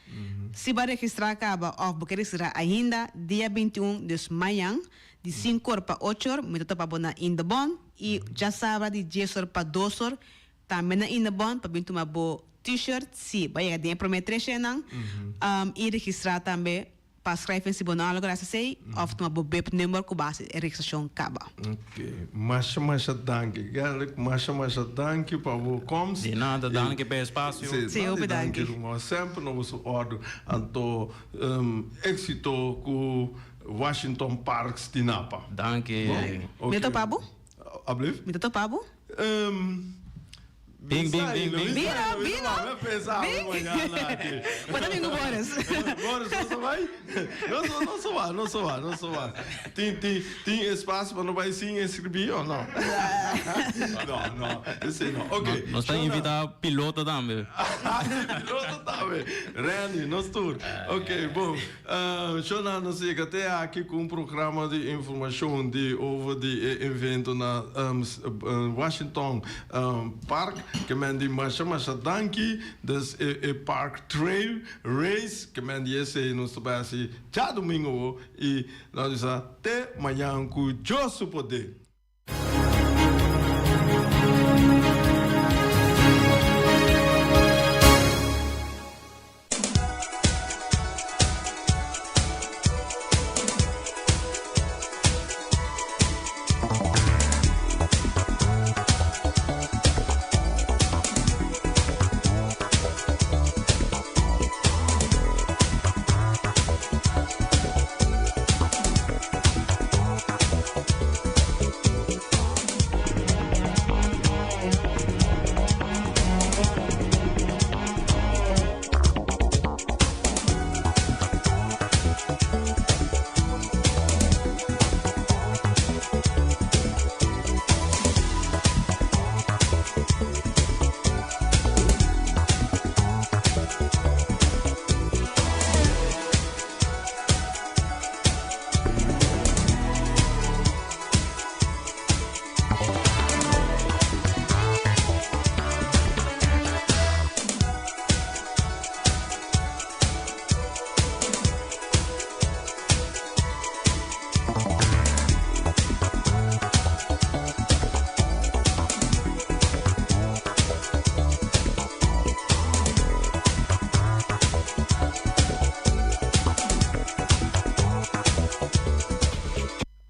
Se vai registrar acaba of porque registrar ainda dia 21 de manhã de 5 horas para 8 horas, me topa bona in the bond e já sabe de 10 horas para 2 horas, também na Inabon, para vir tomar boa t-shirt, sim, vai ter prometer chenang, e registrar também, para escrever se bonal, agora sei, of tomar boa BEP número com base de registração caba. Ok, mas danke, Gerlik, mas danke para o comes. De nada, danke pelo espaço. Sim, obrigado. Mas sempre no nosso ordem, então, êxito com Washington Parks de Napa. Danke. Me tô pabo? Ablief? Me tô pabo? Bing. Vino. Pode vir Boris. Boris, não vai? Não se vai. Tem espaço para não vai sim escrever ou não? Não, esse não. Ok. Nós estamos invitando piloto também. Piloto também. Randy, nós tour. Ok, bom. Shona, não sei que até aqui com um programa de informação over de evento na Washington Park. Que men die masha danki, dus Park Trail Race, que men die esse no sabasi já domingo e nós diz até amanhã com Josu poder.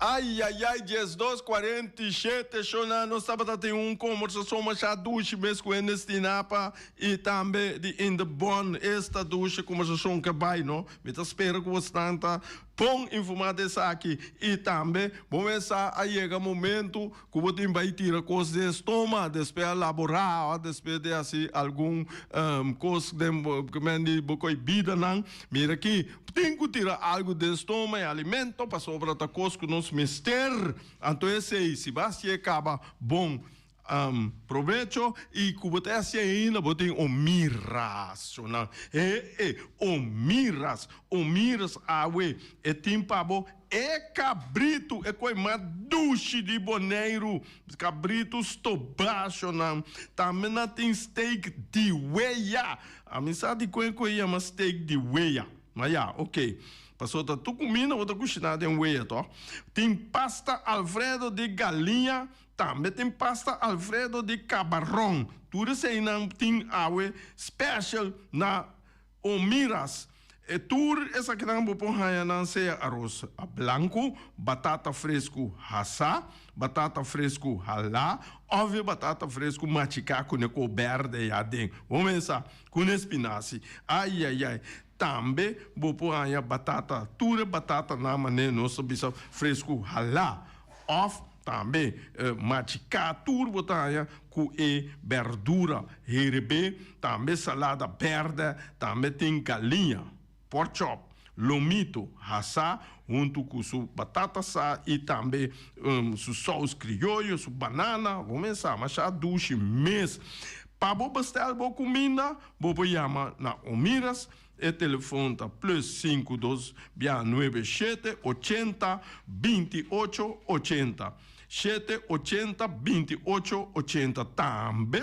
Ai, 10:47, Shona, no sábado tem conversação mais a ducha mesmo com eles de Napa e também de Inabon, esta ducha conversação que vai, não? Me espero que você tanta põe informação aqui e também vamos começar a chegar momento que você vai tirar coisas de estômago, depois elaborar, depois de assim algum coisa que me diz que vida não, mira aqui, tem que tirar algo de estômago, alimento para sobrar a coisa que nós mister, então esse se vai se acaba bom. Provecho e que você assim ainda você tem miras, não? Miras awe e tem pabo cabrito coi mais duche de boneiro cabrito estobacho não? Também não tem steak de weia, a mim sabe que chama steak de weia, mas ok. Passou da tu comida outra cozinhada em weia, tá? Tem pasta Alfredo de galinha. Também tem pasta Alfredo de camarão. Tudo isso aí não tem awe special na Omiras. E tudo isso aqui não vou pôr não sei arroz branco, batata fresco assá, batata fresco halá, ou batata fresco machicaco ne coberta e adem. Vamos começar com espinaci. Ai. Também vou pôr batata, tudo batata na maneira nossa bisa fresco halá. Também machicar tudo botar com verdura, herbe, também salada verde, também tem galinha, pork chop, lomito, assá, junto com sua batata assá e também sua sauce criollo, sua banana, vamos começar, mas a duche mês. Para você boa comida, vou chamar na Omiras, e telefone tá +52 97 80 28 80. 780 28 80. Também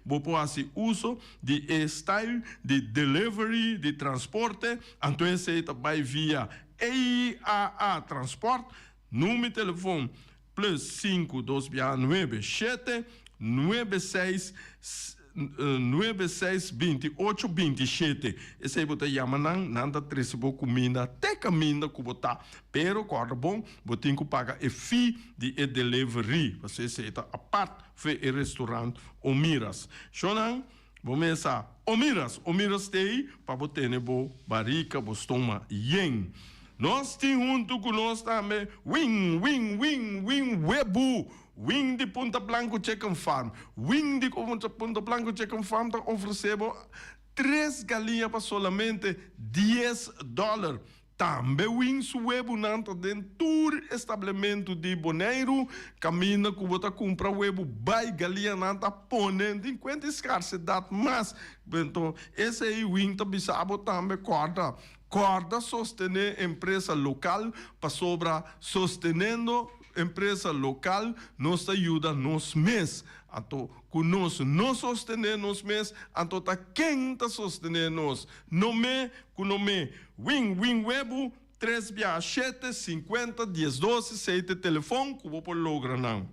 vou fazer uso de style de delivery, de transporte. Então, você vai via EAA Transport. Número de telefone plus 5 2 via 9 7 96 9628 27. Esse aí você chama nanda três boa comida, até caminho que botar. Pero corda bom, você tem que pagar a fee de delivery. Você aceita a parte foi o restaurante Omiras. Shonan, vamos começar. Omiras tem para você ter boa barriga, boa estômago, yen. Nós temos junto com nós também Wing Webu. Wing de Punta Blanco Chicken Farm. Wing de Punta Blanco Chicken Farm está oferecendo 3 galinhas para solamente $10. Também Wing Webu nanta dentro do estabelecimento de Bonaire. Camina que você compra Webu, vai galinha nanta ponendo enquanto escassidade. Mas, então, esse aí Wing está bisabo também corda sostener empresa local para sobra sostenendo empresa local nos ajuda nos mês. Então, com nós não sostener nos mês, então tá quem está sostener nós? Nome, com nome, Wing Webu, 367 50 10 12 7 telefone, que vou lograr não.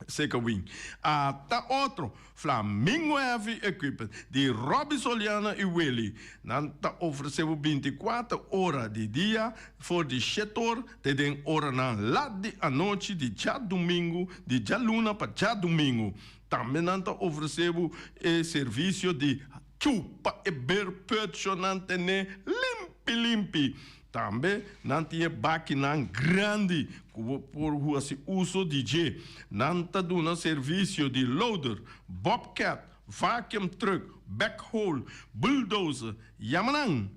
Seca Wing. Tá outro, Flamingo Heavy Equipment, de Robbie Soliana e Willy. Tá oferecendo 24 horas de dia, for de setor, de hora na lá de a noite, de já domingo, de já luna para já domingo. Também tá oferecendo serviço de chupa e berpetsionante limpi. Também não tinha máquina grande por esse uso de G. Não está dando serviço de loader, bobcat, vacuum truck, backhoe, bulldozer. Yamanan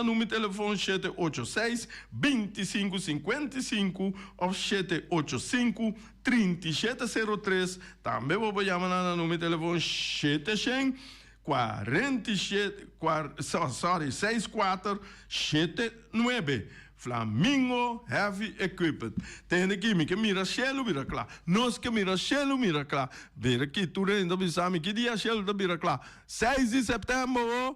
no meu telefone 786-2555 ou 785-3703. Também vou chamar no meu telefone 6479 Flamingo Heavy Equipment. Tem aqui, me que mira Shelo, mira claro. Nós que mira Shelo, mira claro. Ver aqui, tu ainda me sabe que dia Shelo da mira claro. 6 de setembro,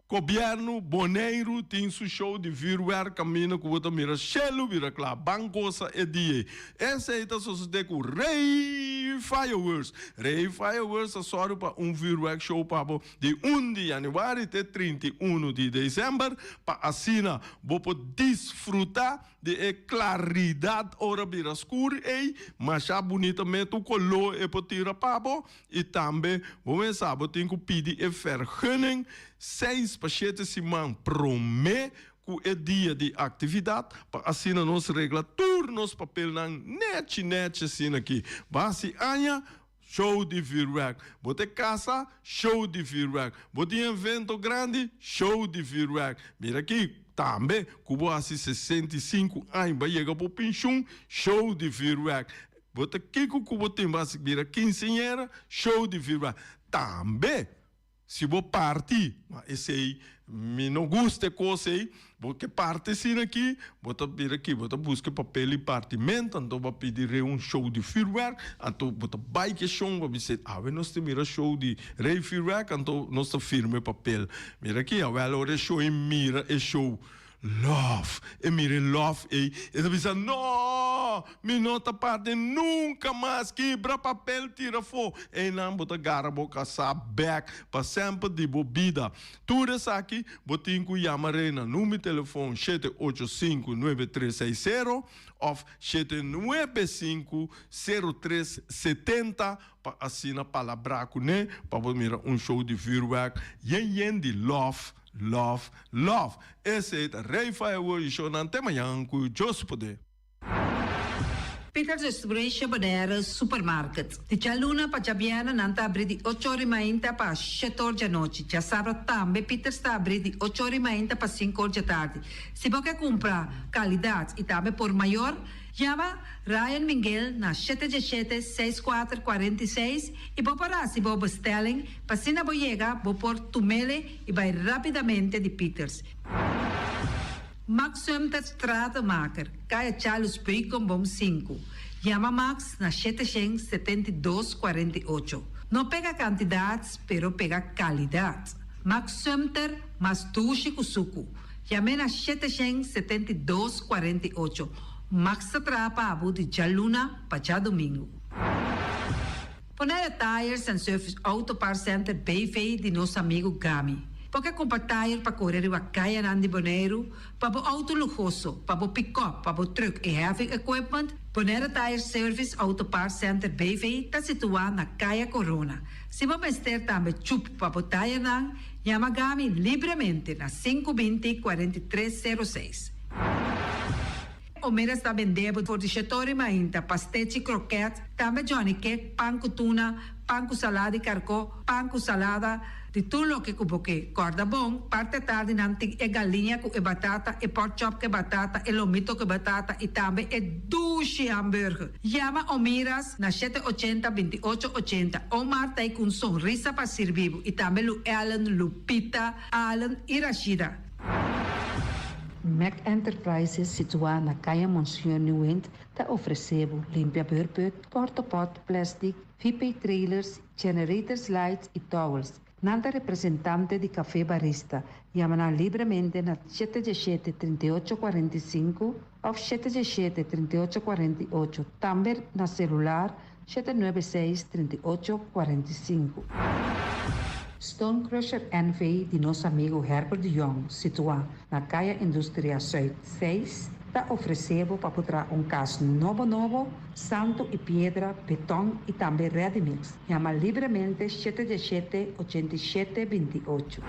governo Bonaire tem seu show de virtual caminho com o mira Shelo, mira claro. Bancosa e dia. Essa aí está sucedendo com Ray Fireworks. Ray Fireworks é só para virtual show para de 1 de janeiro até 31 de dezembro para assinar, vou desfrutar de claridade hora bira escura mas já bonitamente o color é para tirar para e também vamos saber tem que pedir a vergunning 6 para 7 semanas pro mês é dia de atividade para assinar nossa regla turnos papel não net assim aqui base anha show de virtual. Bote casa, show de virtual. Bote evento grande, show de virtual. Mira aqui, também, como assim 65 anos, vai chegar para o pinchum, show de virtual. Bote aqui, como tem mais, mira, quinceañera, show de virtual. Também, se você partir, esse aí, me não gosta de coisa aí, porque parte assim aqui, bota vir aqui, bota busca papel e partimento, então vai pedir um show de firmware, então bota bike show, vai dizer, nós temos show de rei firmware, então nós firme papel. Mira aqui, hora show e mira e show. Love, e mire love, e diz, não, me nota parte nunca mais quebra papel, tira fogo, e não bota gara boca back, para sempre de bebida. Tudo isso aqui, botinho que chama Reina, número de telefone 785-9360 ou 795-0370 para assinar palavra com né, para mirar show de virtual, yen de love. Esse é Ray Fireworks show na manhã com o José Poder. Peter's Restoration Bonaire Supermarket. De Chaluna para Jabiana nanta abrir de 8h30 para 7h da noite. Já sábado também Peter's está abrir de 8h30 para 5h da tarde. Se você comprar qualidade e também por maior, chama Ryan Miguel na 717-6446 e vou parar se vou bestelling para se não chega, vou pôr tumele e vai rapidamente de Peters. Max Sumter Stratenmaker, Kaya Charles Bricom Bom 5. Chama Max na 772-48. Não pega quantidades, pero pega qualidade. Max Sumter, mas tuxe com suco. Chame na 772-48. Max Trapa Abu de Jaluna para domingo. Ponera Tires and Service Auto Part Center BV de nosso amigo Gami. Porque comprar tire para correr o Caia Nandi Boneiro, para o auto luxuoso, para o pick-up, para o truck e heavy equipment, Ponera Tire Service Auto Part Center BV está situado na Caia Corona. Se você ter também chup para o tire nang, chama Gami livremente na 520-4306. O Mira está vendendo por digetori mainta, pastete croquete, também Johnny Cake, pão com tuna, pão com salada e carcó, pão com salada, de tudo que cuboque. Corda bom, parte tarde nanti e galinha com e batata, e pork chop com batata, e lomito com batata, e também e dushi hambúrguer. Llama o Miras na 780-2880, o Marta e com sonrisa para servir, e também o Ellen, Lupita, Alan e Rashida. Mac Enterprises, situada na Caia Monsieur New Wind, está oferecendo limpia beurput, porta-pot, plastic, VIP trailers, generators lights e towels. Nanta representante de Café Barista, chama livremente na 717-3845 ou 717-3848, também na celular 796-3845. Stone Crusher NV de nosso amigo Herbert de Jong, situado na Caia Indústria Zuid 6, está oferecendo para botar caso novo, santo e pedra, betão e também ready mix. Chama livremente 717-8728.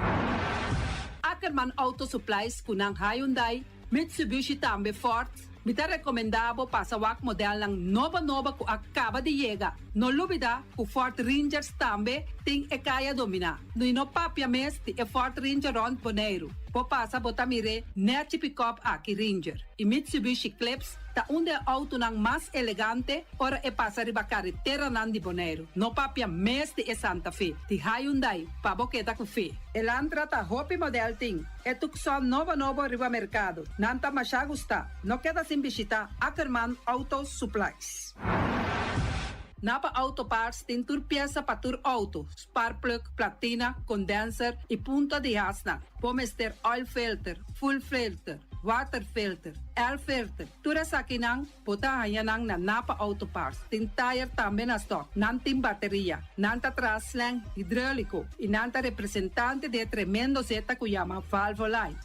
Ackerman Auto Supplies kunang Hyundai, Mitsubishi também Ford. Me está recomendado para o modelo ng nova que acaba de chegar. No lubida, o Ford Rangers também tem e kaya domina. No papia mes ti e Ford Ranger Ron Boneiro. Po pasa botamire net pick-up aqui Ranger. E Mitsubishi Eclipse ta onde auto nang mas elegante ora e passa riba carretera nan di Boneiro. No papia mes ti e Santa Fe. Ti Hyundai pa boqueta ku fe. Elantra ta hopi model ting. E tukson novo riba mercado. Nanta masya gusta. No queda sin visita Ackerman Auto Supplies. Napa Auto Parts tem tur pieza para tur auto, spark plug, platina, condenser e punta de asna. Pomos ter oil filter, full filter, water filter, air filter. Tura sa kinang, puta hayanang na Napa Auto Parts. Tem tire também na stock, nantim bateria, nanta traslang, hidráulico e nanta representante de tremendo zeta que chama Valvoline.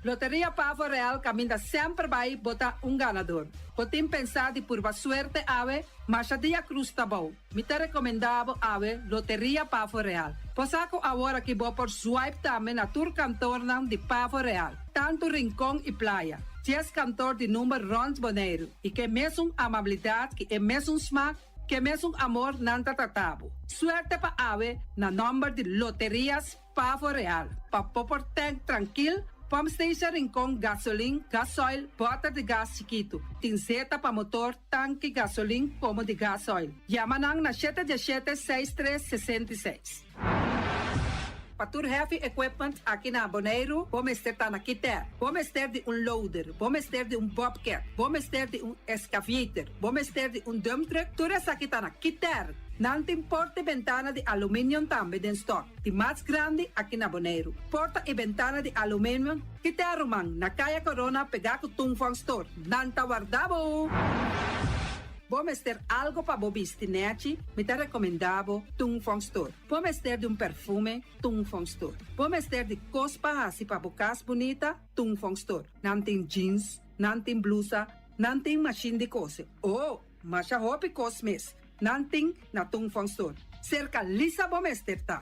Loteria Pavo Real caminha sempre vai botar ganador. Potem pensar de por suerte ave, mas a dia cruz tá bom. Me te recomendava ave Loteria Pavo Real. Posaco agora que vou por swipe também na tour cantor de Pavo Real. Tanto rincão e praia. 10 cantor de número Rons Boneiro. E que mesmo amabilidade, que é mesmo smack, que mesmo amor nanta tratabo. Suerte pa ave na número de Loterias Pavo Real. Pa popor tank tranquilo. Pump station Rincon, gasolina, gasoil, bota de gás chiquito. Tinzeta para motor, tanque, gasolina, como de gasoil. Yamanang na 717-6366. Patur heavy equipment aqui na Boneiro, vamos ter na Kiter, vamos ter de loader, vamos ter de bobcat, vamos ter de excavator, vamos ter de dump truck, tudo isso aqui na Kiter. Nantim porta e ventana de alumínio também em stock. De mais grande aqui na Boneiro. Porta e ventana de alumínio que te arrumam na Caia Corona pegar com o Tungfang Store. Nanta guardabo! Vamos ter algo para bobistinete, me te recomendavo Tungfang Store. Vamos ter de perfume, Tungfang Store. Vamos ter de cospa assim para bocas bonita, Tungfang Store. Nantim jeans, nantim blusa, nantim machine de cose. Oh, mas a roupa cosmes. Nanting na Tungfang Store. Cerca Lisa Bomesterta.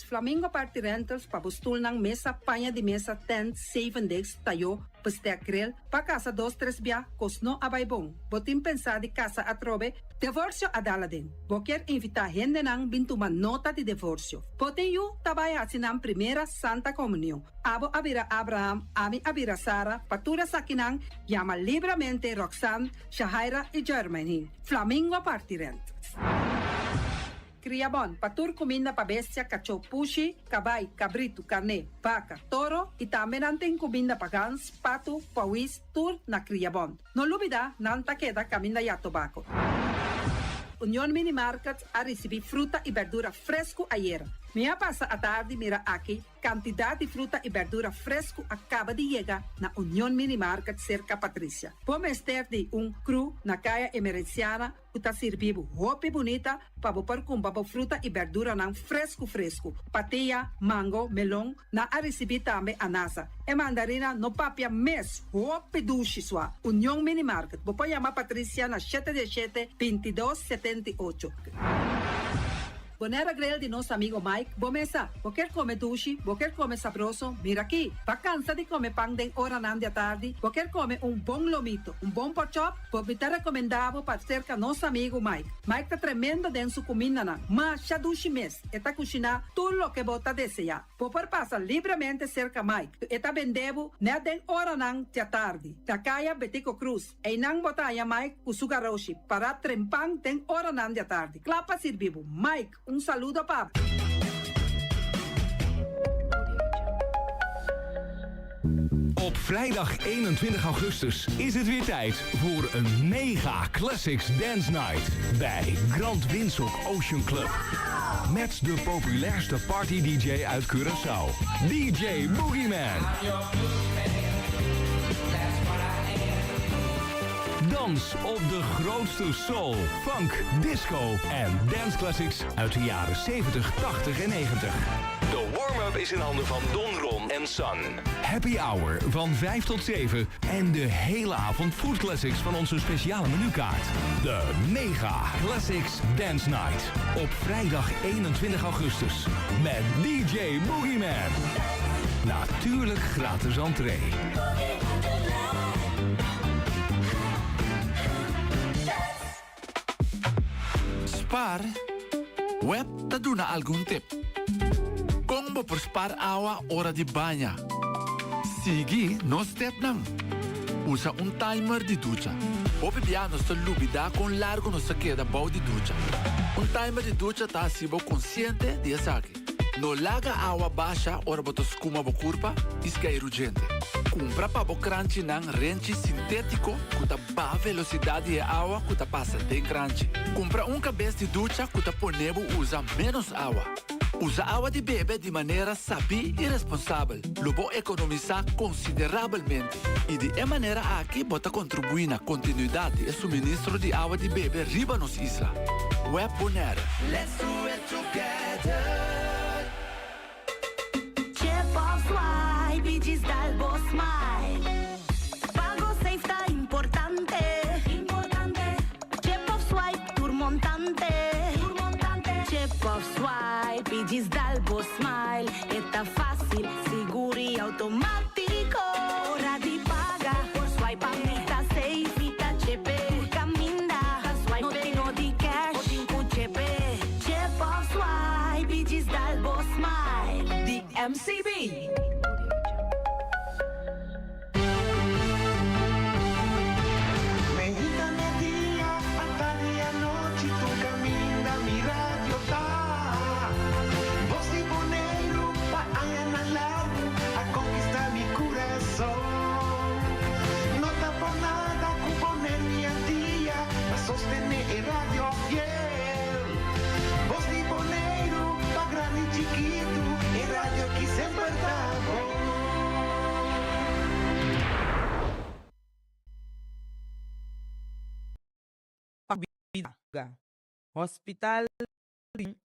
Flamingo Party Rentals pa bustul ng mesa, panha de mesa, tent, 7 days, tayo, pasteakrel, pa casa 2-3 biya, kosno abay bong. Botim pensa di casa atrobe, divorcio adala din. Boker invita hende nang bintuman nota di divorcio. Poten yu tabay asinang primera Santa Comunión. Abo abira Abraham, ami abira Sara, patura sakinang, llama libremente Roxanne, Shahaira y Germany. Flamingo Party Rentals. Criabon, patur comida pa bestia, cachorro pushi, cabay, cabrito, carne, vaca, toro e também nantem comida pa gans, pato, pauis, tur na Criabon. No lubida, nanta queda caminda ya tobacco. União Mini Market a receber fruta e verdura fresco ayer. Minha passa a tarde, mira aqui, quantidade de fruta e verdura fresco acaba de chegar na União Mini Market cerca Patrícia. Vamos ter de cru na caia emergenciana, que está servindo roupa bonita para pôr com fruta e verdura não fresco. Patia, mango, melão, na a receber também anasa. E mandarina no papia mês, roupa duche sua. União Mini Market. Vou chamar Patrícia na 717-2278. Bonera grel de nosso amigo Mike. Bomesa, vou quer comer duche, vou quer comer sabroso. Mira aqui, tá cansa de comer pão de hora nan de tarde, vou quer comer bom lomito, bom pork chop, vou me ter recomendado para cerca nosso amigo Mike. Mike tá tremendo dentro sua comida na, mas já duche mês, e tá cozinhando tudo o que bota desejar. Vou passar livremente cerca Mike, e tá vendendo na den hora nan de tarde. Da caia Betico Cruz, e não botar Mike o sugaroshi para trempang den hora nan de tarde. Clapa servivo, Mike. Saludo, pap. Op vrijdag 21 augustus is het weer tijd voor een mega Classics Dance Night bij Grand Windhoek Ocean Club. Met de populairste party-dj uit Curaçao, DJ Boogeyman. Dans op de grootste soul, funk, disco en dance classics uit de jaren 70, 80 en 90. De warm-up is in handen van Don Ron en Sun. Happy Hour van 5 tot 7 en de hele avond food classics van onze speciale menukaart. De Mega Classics Dance Night op vrijdag 21 augustus met DJ Boogeyman. Natuurlijk gratis entree. Spar, web dat doen na algum tip. Combo por spar awa ora di banha. Sigi no step nang. Usa timer di ducha. Opi piano sta lubida con largo no se queda bau di ducha. Timer di ducha ta asibo consciente di asaki. No laga awa baixa ora boto skuma bo curpa, isca urgente. Compra pa bo crunchy nang renchi sintético, kuta ba velocidade e awa kuta passa bem crunchy. Compra cabeça de ducha kuta ponebo usa menos awa. Usa água de bebê de maneira sabia e responsável. Lobo economizar consideravelmente. E de maneira aqui bota contribuir na continuidade e suministro de água de bebê riba nos isla. Web Bonera. Let's do it together. Bicis dal boss smile. Pago safe ta importante. Chip of swipe turmontante. Chip of swipe bicis dal boss smile. Eta fácil, seguro e automático. Hora de pagar por swipe amita safe ita chepe. Caminda, no tengo de cash. O tengo chepe. Chip of swipe bicis dal boss smile. The MCB. Hospital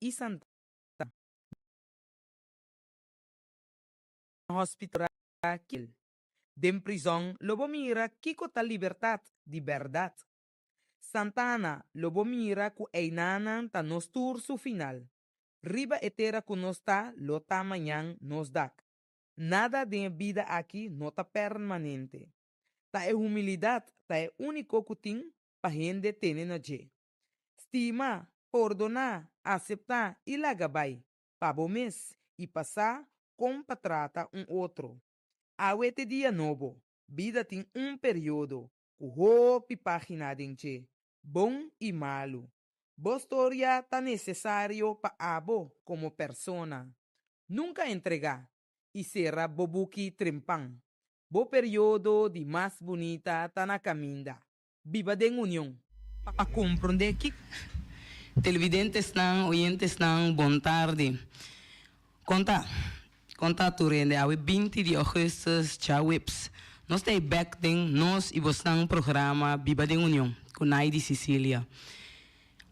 e Santa Hospital Kill. Den prisão lobomira kiko ta libertad de verdad. Santana lobomira ku einanan ta nos turso final. Riba etera ku nos ta lo tamanhang nos dak. Nada de vida aqui nota permanente. Ta e humildade ta e único kuting pa gente tene na je. Estima, perdonar, aceitar e lagabay, pabomes e passar com patrata outro. Awete dia novo, vida tem período, o hopi página denche, bom e malo. Bostoria tá necessário pa abo como persona. Nunca entregar e será bobuki trempang. Bo período de mais bonita tá na caminda. Viva den união. A compreender que televidentes não, oyentes não, bom tarde. Conta turende, awe 20 de augustus, cha whips. Nós tem back ding, nós e bostang programa Biba de União, com Nai de Sicília.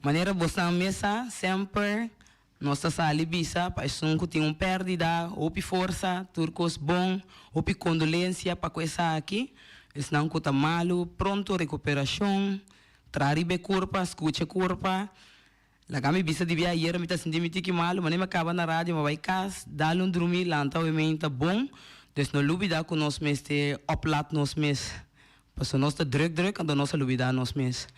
Maneira bostang mesa, sempre, nós tá sali bisa, pa isunco tem perdida, opi força, turcos bom, opi condolência pa coisa aqui, esnang kuta malu, pronto recuperação, traribe curpa, escuche curpa. La kami bisa di via ieri mi ta senti miti ki malu, mane acaba na rádio, ma vai cas, dalo dormir lanta o ementa bom, dus no lubida ku nos mes te oplat nos mes. Paso nos te druk, ando nos lubida nos mes.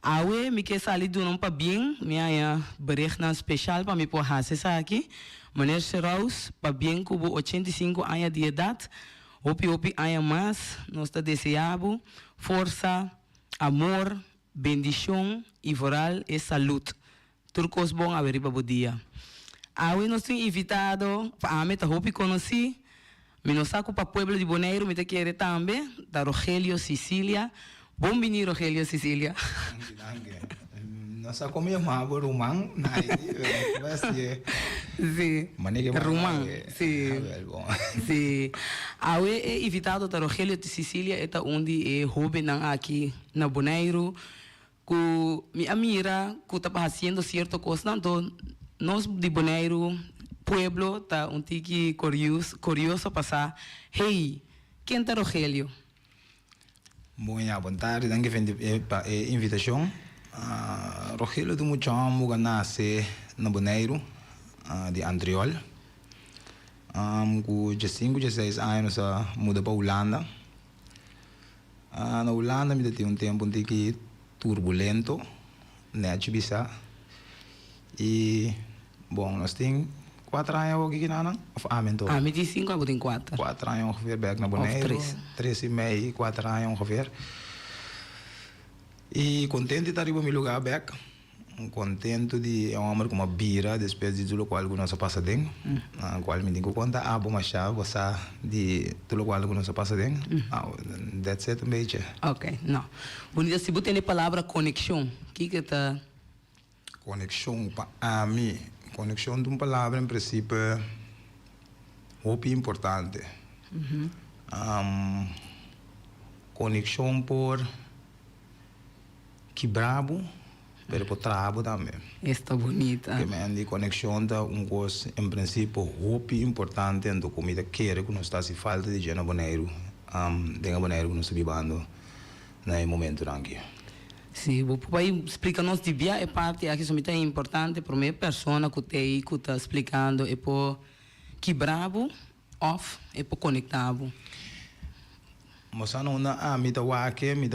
Awe mi ke sali doen pa bien, mi aya bericht na special pa mi po hase sa aqui. Meneer Seraus, pa bien kubo 85 anos de idade, opi aya mais, nos te deseabo, força, amor, bendição e voral e saúde. Turcos bom a ver para dia. Awe nós temos invitado, a meta hopi conheci, me nos saco para Pueblo de Bonaire, me te quer também, da Rogelio Sicília. Bom venir Rogelio Sicília. Danke. Nasa comia mabo rumang, nai, basi. Sim. Rumang, sim. Sim. Awe é invitado da Rogelio de Sicília, eta onde é hobby nang aqui na Bonaire. Ku mi amira ku tá fazendo certo coisa então nós de Bonaire pueblo tá tiki curioso passar hey quem tá Rogelio. Boa tarde, danke für die Invitation. Rogelio do Muchamo nasce na Bonaire de Andriol. Com 16 anos muda para Holanda. Na Holanda me tem tempo tiki turbulento, né, bisa. E bom, nós tem 4 anos aqui na Ana, of amento. Ah, me diz 5, eu tenho 4. 4 anos ongeveer back na Bonaire. 3 e meio, 4 anos ongeveer. E contente de estar em meu lugar back. Contente de homem com uma bira, depois de tudo qual nós passa dentro. Qual me digo conta, bom achar, você de tudo qual nós passa dentro. That's it, um beetje. Ok, não. Bonita, se você tem a palavra conexão, o que tá? Conexão, para mim, conexão de uma palavra, em princípio, muito importante. Conexão por que brabo, pero por trabalho também. Está bonita. Que me conexão da coisa, em princípio, muito importante, então comida quer que nós está se falta de gente Bonaire, denga Bonaire que nós está vivendo no momento aqui. Sim, vou explicar-nos de via é parte aqui somente é importante para minha pessoa que está explicando é por que bravo, off, é por conectado. Mas não na me da wake, me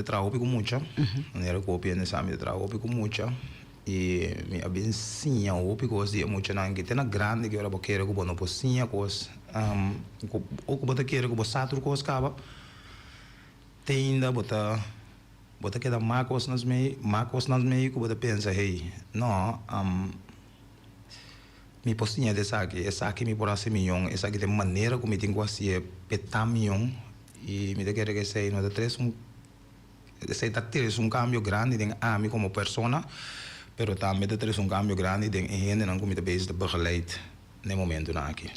trabalho com muita, não era copia nessa me trabalho com muita e me abençoa o pico de muita não que tem na grande que era boqueira com bono pocinha coisa, o que bota queira com bosatur coisa cava, tem ainda bota que da macos nas meio que bota pensa hey, não mi pocinha dessa aqui me por assim milhão, essa aqui tem maneira como tem quase é petamilhão e me quer que sei no três um cambio grande em a mim como persona, pero também três um cambio grande em gente não como te base de begeleid no momento na aqui.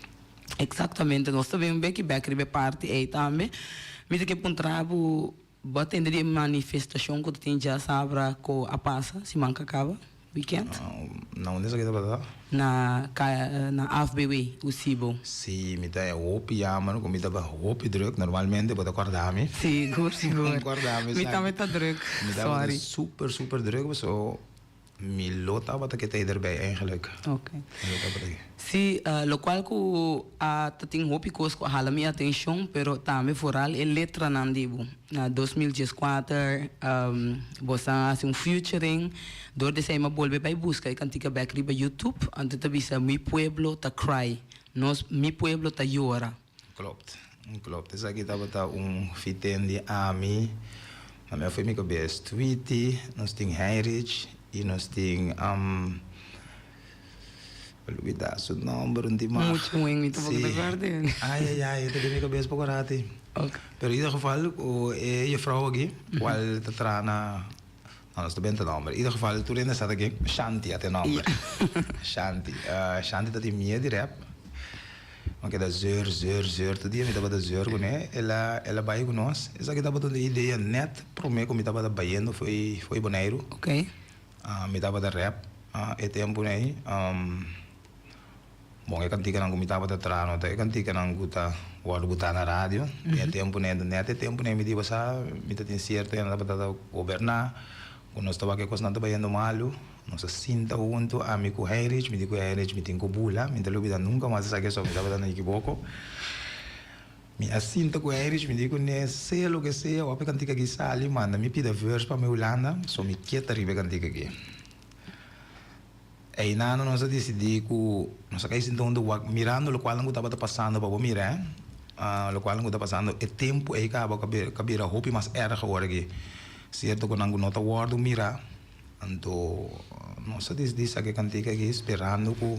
Exatamente, nós também bem que backribe parte aí também, me que pontrabo bota de manifestação que tem já sabra com a passa se manca acaba weekend. Não nessa que tá na AFBW, o Cibo. Sim, me dá roupa e ama, como me dá roupa e druk, normalmente bota acordar-me. Seguro. Acordar-me. Me também tá druk. Me dá super druk, so me lota bota que tá erbij eigenlijk. Ok. Sim, lo qual que tem roupa coisa que hala minha atenção, pero também foral é letra nandibo. Na 2014, você faz featuring, door de sai ma bolbe bij busca e cantica back riba YouTube, ante ta bisa mi pueblo ta cry, mi pueblo ta llora. Klopt. Esa aqui tava fiten de ami, a minha foi minha best tweety, nós tem Heinrich e nós tem olvidar seu nome, não tem mais. Muito ruim, então vou lembrar dele. Ai, eu tenho minha best para corrati. Okay. Pero in ieder geval, je vrouw aqui, qual te trana Nós também tem nome. Em ieder geval, tu ainda staat aqui, Shanti até nome. Shanti. Shanti dat die meer die rap. Want que da zeur, tu dia me tava da zeur com ela vai com nós. Essa que tava toda ideia net, pro me como tava da baiano foi Bonaire. Ok. Me tava da rap. E tempo né. Bom, eu cantiga não como tava da trano, eu cantiga não guta o botar na rádio. E tempo né do net, tempo né me diva sa, me tá tem certo, eu tava da governar. Quando nós tava aqui com nós tava indo malo. Nós sinta junto a mim com Heinrich, me digo Heinrich, me tem com bula, me deu vida nunca mais essa questão, me tava dando equivoco. Me assinta com Heinrich, me digo né, sei lo que sei, eu apenas cantiga aqui sali, manda me pida verso para me Holanda, só me quieta ribe cantiga aqui. Aí nada nós decidi que nós aqui então mirando o qual não estava passando para mirar, o qual não estava passando, e tempo aí acaba cabira roupa mais erra agora aqui, certo que não nota word mirar. Então, nós diz que cantiga aqui esperando que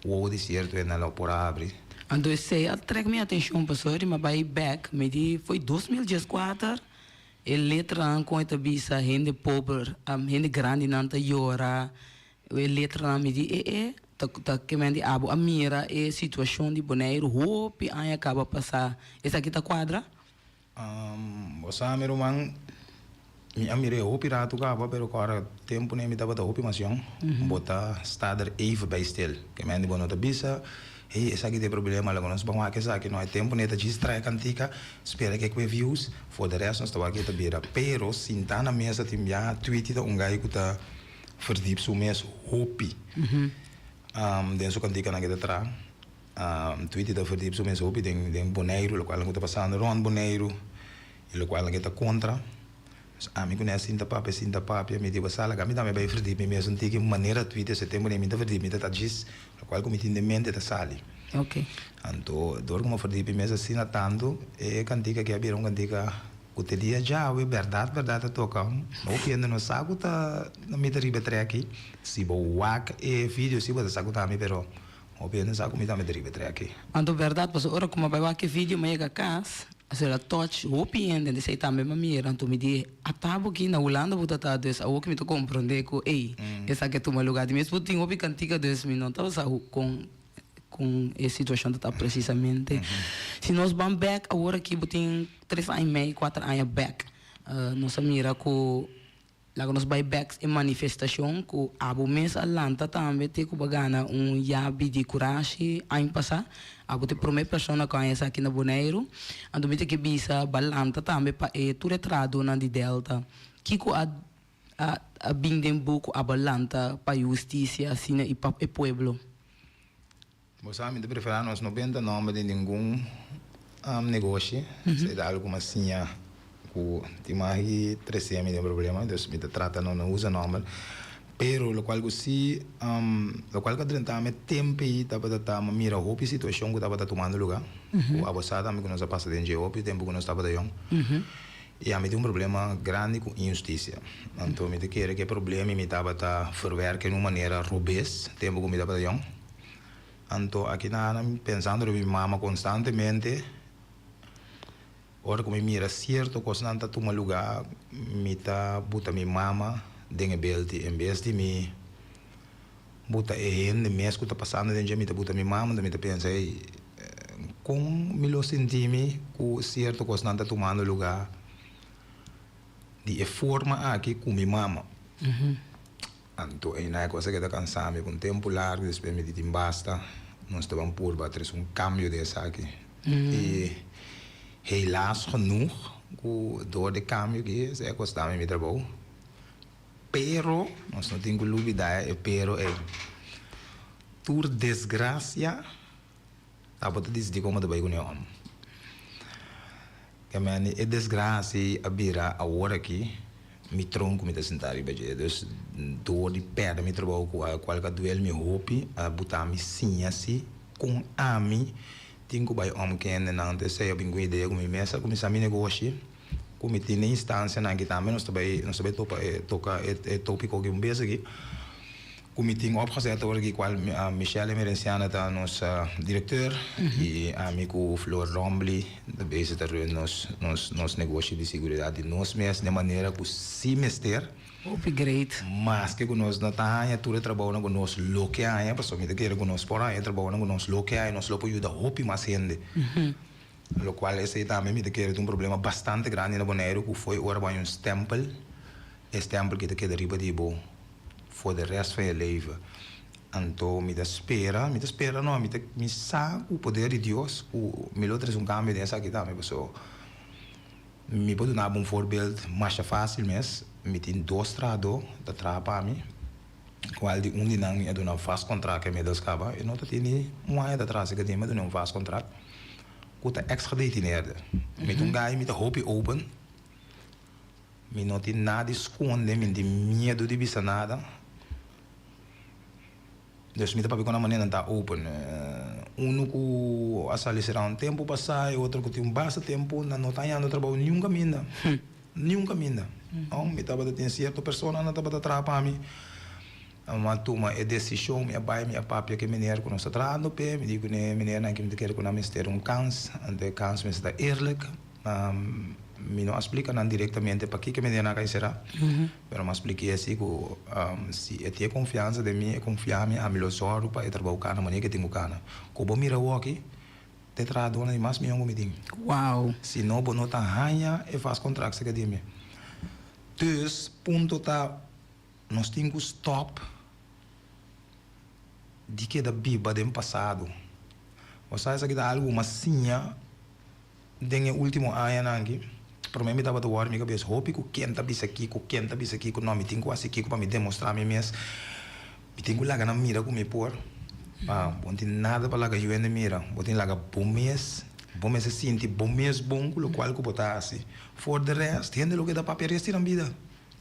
o deserto ela por abrir. Então, isso atraiu minha atenção, professor, mas vai back, me di foi 2014, e letra com esta bisa, gente pobre, gente grande não tá llora, e letra me di tá que me di abo a mira e situação de Bonaire, hope aí acaba passar. Essa aqui tá quadra? Você meu irmão mi amire hopi rato kaba pero kora tempo nem me dava da hopi masiong bota stader even bij stil que me andi bonota bisa essa aqui tem problema lá nós vamos aqui essa aqui não é tempo nem tá distrai cantica espera que views for the rest nós tá aqui tá bira pero sinta na mesa tim já tweet da gai que tá verdiep so mes hopi den so cantica na que tá tra tweet da verdiep so mes hopi den Bonaire lo qual não tá passando Ron Bonaire e lo qual não tá contra. A mim conhece sinta papi, me digo sala, kami também vai verdiep, me mesmo tem que maneira tweet setembro nem me tá verdiep, me tá diz, o qual como tem de mente tá sali. Ok. Então, dor como verdiep mesmo assim na tanto, e cantiga que abrir cantiga que te dia já, é verdade toca. Não piendo no saco tá na me ribe tre aqui. Se bo wak e vídeo se bo saco tá me pero o piendo saco me tá me ribe tre aqui. Então, verdade, mas ora como vai wak vídeo me chega casa. Ela touch hopi ainda de sei também mamira então me diz a tabo aqui na Holanda vou tratar desse a o que me tô compreender que essa que toma lugar de mesmo tem hopi cantiga desse me não tava com a situação tá precisamente se nós vamos back agora aqui tem 3 anos e meio 4 anos back nós mira que lá nós vai back em manifestação que a mês Atlanta também tem que bagana yabi de coragem ano passado a bote primeira pessoa que conhece aqui na Bonaire ando me que bisa balanta também para tu retrado na de Delta que a bindem buco a balanta para justiça assim e para o pueblo. Você sabe de preferir nós não vende nome de nenhum negócio se dá alguma sinha que tem mais 300 mil problema então me trata não usa nome. Pero lo qual que adrentame tempo e tava mira hopi situação que tava tomando lugar. O abosada me que nós passa dentro de hopi tempo que nós tava daí. E a mim tem problema grande com injustiça. Então me querer que problema me tava tá verwerken de uma maneira robust tempo que me tava daí. Então aqui na pensando de minha mama constantemente. Ora como mira certo constante toma lugar me tá buta minha mama dengue belti em vez de me buta de mês que está passando dentro de mim buta minha mama me tá pensa com me lo sentimi com certo constante tomando lugar de forma aqui com minha mama então aí na coisa que tá cansado com tempo largo depois me diz basta nós estamos por bater cambio dessa aqui e helaas genoeg door de cambio que é costava me trabalho pero nós não temos dúvida pero por desgraça a botar dizer como da bagunça homem que mani é desgraça a bira a hora aqui me tronco me tá sentado bem dus door de perda me trabalho com qual que duel me hope a botar me sim assim com a mim tenho que vai que não te sei eu tenho ideia como mesa como esse negócio como tem instância na que também nós também toca tópico que vez aqui comité opgezet wordt, ik kwam Michelle Emerenciana, onze directeur, en amigo Flor Rombly, de bezig te nos negocio de seguridad, de nos mes de manera que si mister. Great. Mas que nós não tá aí, tudo trabalhando com nós loque aí, pessoal, me quer com nós por aí, trabalhando com nós loque aí, nós lopo ajuda hopi mais gente. Lo qual esse também me quer um problema bastante grande no Bonaire, que foi ora para stempel que te queda riba de bo, for the rest van je leven. Então, me espera não, me sabe o poder de Deus, o melhor é cambio dessa aqui também, pessoal. Me pode dar um voorbeeld, mais fácil mesmo. Me tem dois trados da trapa a mim, qual de de não é de um fast contract que me descaba, e não tem uma da trás que tem de um fast contract. Kuta extra detineerde. Me tem guy me te hope open. Me não tem nada esconde, me tem medo de bisa nada. Dus me te papi com a maneira tá open. Que asali será tempo passar, outro que tem basta tempo, não tá indo trabalho nenhum caminho. Nenhum caminho. Me tava tem certa pessoa não tava atrapar mim. Uma toma é decisão, minha pai, minha papi que menino com nossa trado pé, me digo né menino que me quer com a mister kans, ante kans me está eerlijk. Me não explica não diretamente para que menino que será. Pero me expliquei assim que se é ter confiança de mim, confiar me a melhor sorte para trabalhar cana, maneira que tenho cana. Como mira o aqui, te trado na mais me me ding. Wow. Se não bono tá ranha e faz contrato que de mim. Dus ponto tá nós temos que stop de que da biba do passado. Você sabe que dá algo massinha dengue último ano aqui. Para mim me dava do ar, me cabeça, hope que quem tá bisa aqui, que não me tem quase aqui para me demonstrar me mesmo. Me tenho que largar na mira com me por. Não tem nada para largar eu na mira. Não tem largar bom mês se sente bom mês bom, com o qual que botar assim. For the rest, tem de lo que dá papel resta na vida.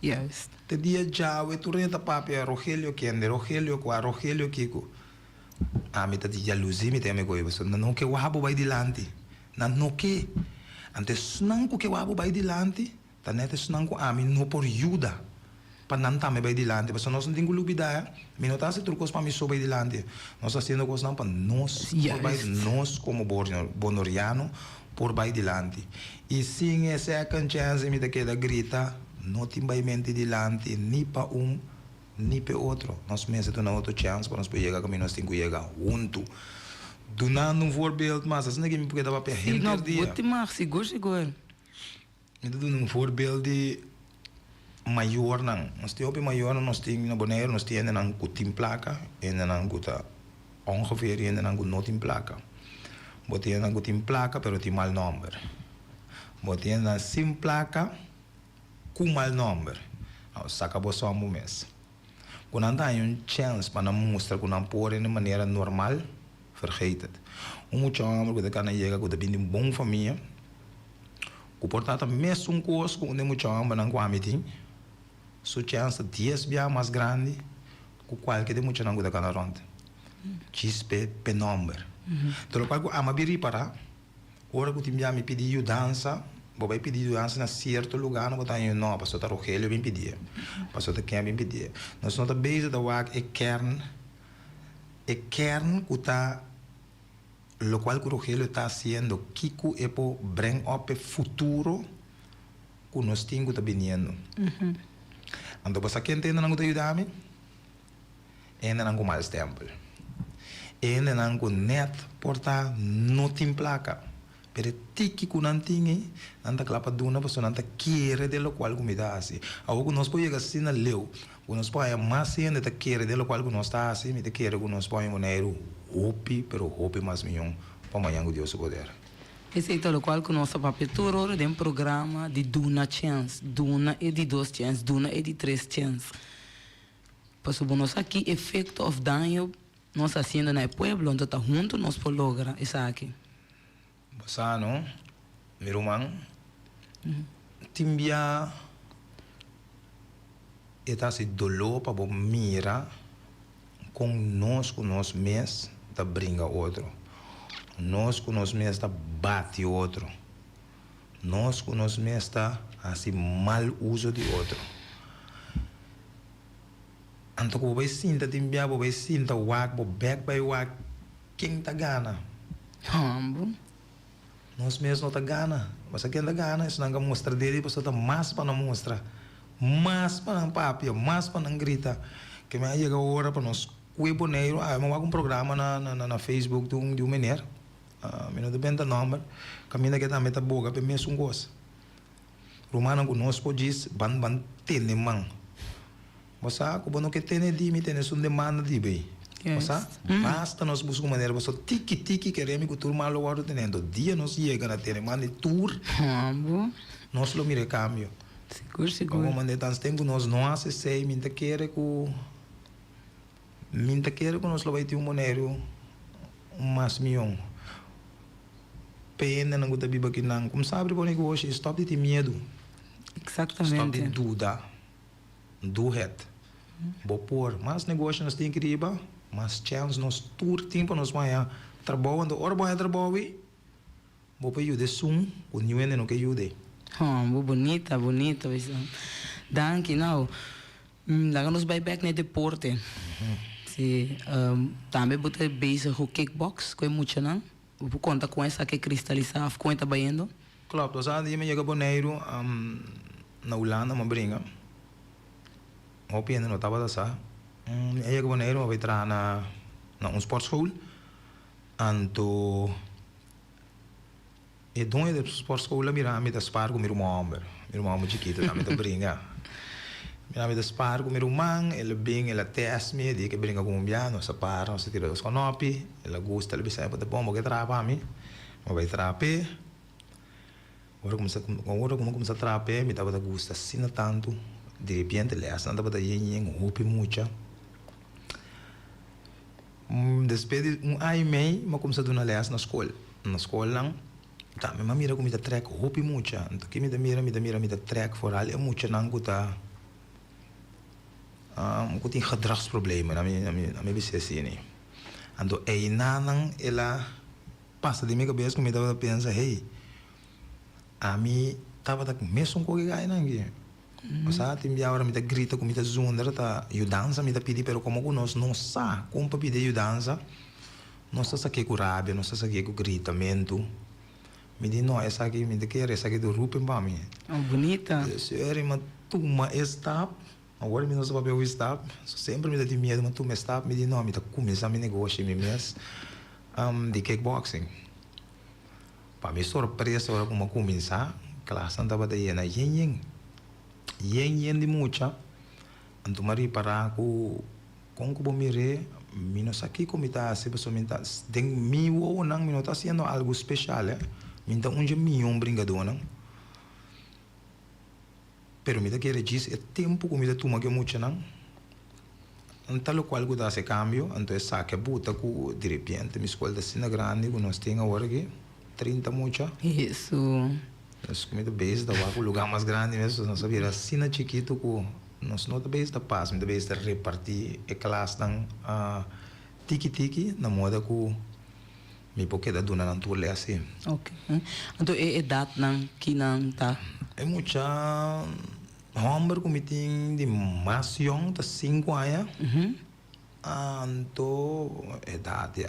Yes. Te dia já, o tu renta papel, Rogelio quende, Rogelio qua, Rogelio Kiko. Me tá de jalusi, me tem me coisa, não que o rabo vai dilante. Não que antes não que o rabo vai dilante, tá netes não que mim não por ajuda. Para não também vai dilante, porque nós não temos lubida, me não tá se trucos para mim só vai dilante. Nós fazendo coisas não para nós, nós como bonoriano, por vai dilante. E sim, essa é a chance me queda grita, não tem vai mente dilante, nem para nem para outro. Nós mesmo temos outra chance para nós poder chegar como nós temos que chegar junto. Donando voorbeeld, mas assim que me pode dar para Sim, não, bote mais, seguro. Me dando voorbeeld de maior não. Nós temos maior, nós temos na Bonaire, nós temos na kutim placa, e na kuta ongeveer e na kunotim placa. Bote na kutim placa, pero tem mal número. Bote na sim placa, com mal número. Saca boa um mês. Quando anda uma chance para mostrar que não pode de maneira normal, vergeet het. Moet je allemaal dat kan je dat binnen een bon familie. Que portanto mesmo coisa que onde muito allemaal não quamitim. Sua chance 10 vezes mais grande que qualquer de muito não da cana ronda. Chispe pe number. Então qual que ama biri para. Ora que timia me pediu dança. Bobai pediu dança na certo lugar, não botar não, passou tá Rogelio bem pedir. Passou tá quem bem pedir. Nós não tá bezig da wak é kern que tá lo qual que Rogelio está haciendo, Kiko epo bring up o futuro que nós temos que tá vindo. Então, você quem tem não ajudar-me? Ainda não com mais tempo. Ainda não com net porta não tem placa. Pero tiki que não tem, não tá clapa duna, você não tá querer de lo qual que dá assim. Algo nós pode chegar assim na leu, nós pode mais ainda tá querer de lo qual que nós tá assim, me tá querer que nós pode moneiro hopi, pero hopi mais milhão para amanhã o Deus poder. Esse é o qual que nós papel de um programa de Duna Chance, Duna é de 2 chances, Duna é de 3 chances. Pois o nós aqui efeito of danho nós fazendo na pueblo onde tá junto nós por lograr isso aqui. Basano, meu irmão, timbia está se dolor para bom mira com nós mesmos tá brinca outro. Nós com nós mesmos tá bate outro. Nós com nós mesmos tá assim mal uso de outro. Anto ko bay sinta timbia, bo bay sinta wak, bo back by wak, quem tá gana. Hambo. Nós mesmos não tá gana. Mas quem tá gana, isso não é mostra dele, você tá mais para não mostra. Mais para não papia, mais para não grita. Que me chega a hora para nós cuiboneiro. Ah, eu vou um programa na Facebook de um menino. Eu não depende do nome. Caminha que também tá boa, para mim é um gosto. Romano conosco diz, ban tene man. Você como não que tene di, me tene sua demanda di bem. Você basta nós buscar maneira, você tiki queremos que turma lo guardo tendo. Dia nós chega na tene man de tour. Nós lo mire cambio. Seguro. Como mande tanto tempo nós não acessei, minta quer que nós lo vai ter maneiro mais milhão. Pena não gusta biba que não. Como sabe o negócio, stop de ter medo. Exatamente. Stop de dúvida. Do het. Bo por, mas negócio nós tem que riba, mas chance nós tour tempo nós vai trabalhando, ora vai trabalhar. Bo para ajuda sum, o niuene não que ajude. Bonita. Danke, nou. Laten we bij back naar deporte. Também botar bezig com kickbox, com muito não. Por conta com essa que cristalizar, com essa baiando. Claro, então sabe, eu me chega boneiro na Holanda, me brinca. O piano não estava dessa. Eu chega boneiro, eu vou entrar na sportschool. Anto e dono da sportschool mira me da spar com meu irmão chiquito, me da brinca. Mira me da spar com meu irmão, ele bem, ele test me, diz que brinca com um piano, se para, se tira dos conopi, ele gosta, ele bisa para bom, porque trapa me, vai trape. Agora como começa a trape, me dava da gosta, assim tanto, de repente ele assa, andava da yen, hope mucha. Depois de ano e meio, eu comecei a dar lesa na escola. Na escola, tá, me mira como me trek hope mucha. Então que me da trek vooral é mucha não guta. Tem gedragsproblemen, na minha bisa assim. Então aí nanang ela passa de minha cabeça como me dava pensa, hey, a mim tava da mesmo com que gai nangue. Masa timbia ora me da grita com me da zundra tá, eu dança me da pedir, pero como nós não sa, como para pedir eu dança, nós sa que curabia, nós sa que gritamento. Me diz não, essa aqui me quer, essa aqui do rupen para mim. Bonita. Senhora, mas tu uma stop, agora me não sabe o stop, sempre me dá de medo, mas tu me stop, me diz não, me tá começar me negócio me mês de kickboxing. Para mim surpresa agora como começar, classe não tava daí na yen de mucha, anto mari para com que mire, menos aqui como está se pessoa minta, tem mil ou não, me não está sendo algo especial, minta dia milhão bringador não. Pero me quer dizer é tempo como me toma que mucha não. Então qual que dá esse cambio, então essa que buta com de repente me escola da sina grande, que nós tem agora aqui 30 mucha. Isso. Nós comida base da o lugar mais grande mesmo, nós sabia assim na chiquito com nós não base da paz, me base da repartir a classe dan tiki na moda com me porque da dona não tour assim. Ok. Então é edad não que não tá. É muita homem como tem de mais young, tá 5 anos. Então, idade,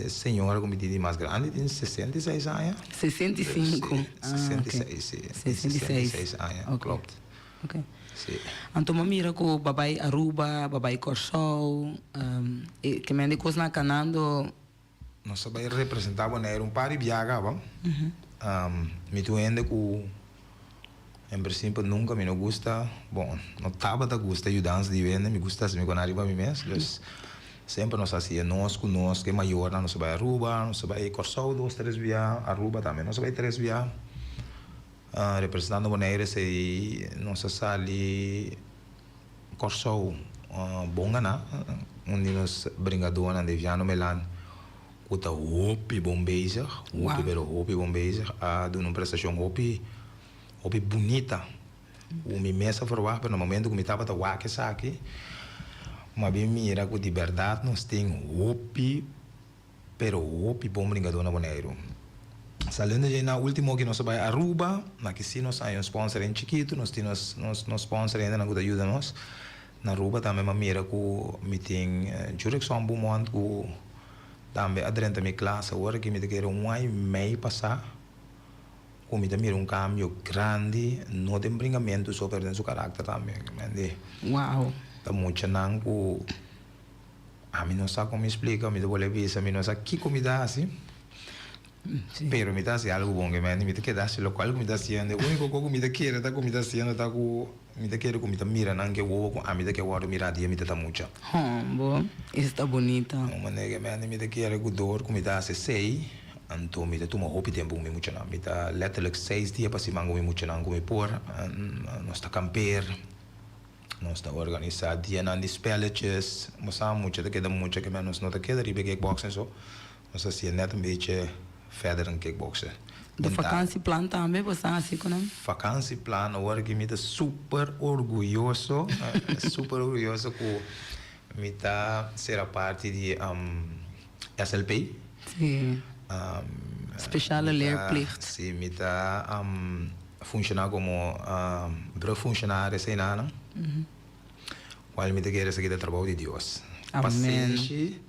senhora como tem de mais grande, tem 66 anos. 65. 66 anos, klopt. Ok. Então, eu miro com o babai Aruba, babai Corsol, que me indicou na canando. Nós sabemos representar um par de viagens, me tuende com em princípio nunca me não gusta, bom, não estava da gusta eu danço de venda, me gusta se me quando arriba me mesmo, dus sempre nós fazia nós que é maior, nós vai Aruba, nós vai Corsol 2, 3 via, Aruba também, nós vai 3 via, representando Bonaire se nós sali Corsol, bonga na, onde nós bringador na de Viano Melan, kuta hopi bom bezig, hopi bom bezig, doen uma prestação hopi bonita. O me mesa verwacht, no momento que me estava a waque aqui, mas bem mira com de verdade nós tem hopi, pero hopi bom bringador na Bonaire. Saliendo já na última que nós vai Aruba, na que se nós aí um sponsor em chiquito, nós temos nós sponsor ainda na que ajuda nós. na Aruba também mamira ku meeting jurek só bumont ku também adrenta mi classe agora que me te quero ai mei passar ku me te mira cambio grande no tem bringamento só perdendo seu caráter também mende Wow. tá muito não ku a mim não sabe como explica me te vou levar a mim não sabe que comida assim. Sí. Pero me hace algo bueno que me queda así lo cual me está haciendo único que me quiere está comida haciendo está con me quiere comida mira nan que huevo a mí te que guardo mira dia me está mucho Bom, está bonita. no mané que me te quiere gudor comida hace 6 anto me te toma hopi tempo me mucho na me está letterlijk 6 dias para si mango me mucho na come por no está camper no está organizado dia nan die spelletjes mas samen mucho te queda mucho que menos no te queda ribe kickboxen zo nos así net een beetje verder in kickboksen. De vakantieplan também, você assim com ele? Vakantieplan, agora que me tá super orgulhoso que me tá ser a parte de SLP. Sim. Speciale leerplicht. Sim, me tá funcionar como brugfunctionaris sem nada. Qual me tá querer seguir o trabalho de Deus. Amém. Paciência,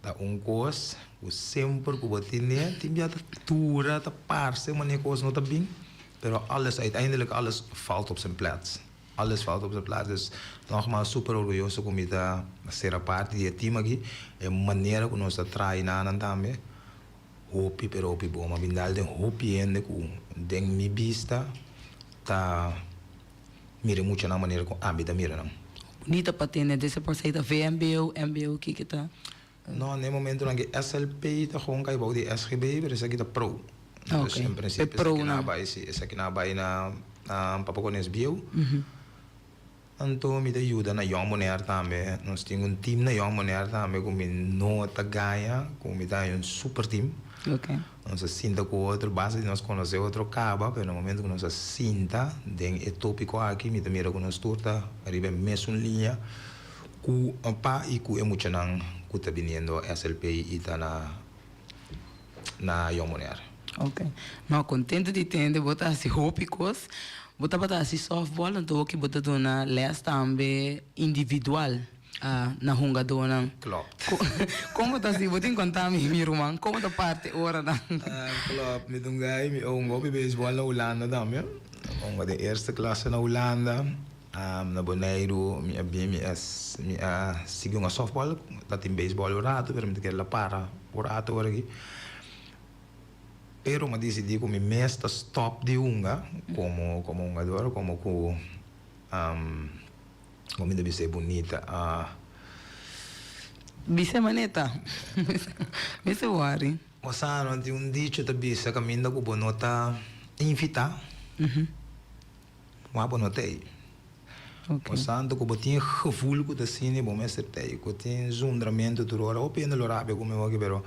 da coisa o sempre que você tem já tura tá parse mas nem coisa não tá bem pero alles uiteindelijk alles valt op zijn plaats alles valt op zijn plaats dus nogmaals super orgulloso como está ser a parte de team aqui é maneira que nós está treinando também hopi pero hopi bom mas bindal den hopi ende com den mi vista tá mire muito na maneira com ambita mira não bonita patente desse parceiro VMBO MBO que tá. No, no momento lang SLP ta gewoon kay di SGB pero sa kita pro. Dus in principe pro sa kinabay na papakones bio. Anto mi te ayuda na young moner tambe. Nos ting un team na young moner tambe kung mi no tagaya, kung mi tayo un super team. Okay. Nos sinta com outro base nós conhecer outro caba, pero no momento que nós sinta den é tópico aqui, mi te mira com nós turta, arriba mesmo linha. Ku pa e ku emocionang ku tá viniendo SLP e tá na Yomoner. Ok. Não, contente de ter, botar assim roupas, botar assim softball, então que botar dona les também individual. Na hunga dona. Klopt. Como tá assim, vou te contar mi irmão, como tá parte ora da. Klopt, met een guy, mi ongo bij baseball na Holanda dan, ongo de eerste klasse na Holanda. Na Bonaire, mi sigo uma softball, dat in baseball orato, pero me quero la para orato ora aqui. Pero me decidi que mi mesta stop de unga, como un jogador, como deve ser bonita. Bisa maneta. Bisa wari. Osano, tem um dicho da bisa, caminho com bonota invita. Uma bonotei. Osano, com botinho gevoel com o cine, bom, mas acertei. Com tem zundramento do hora, ou pena lorabe, como eu aqui, pero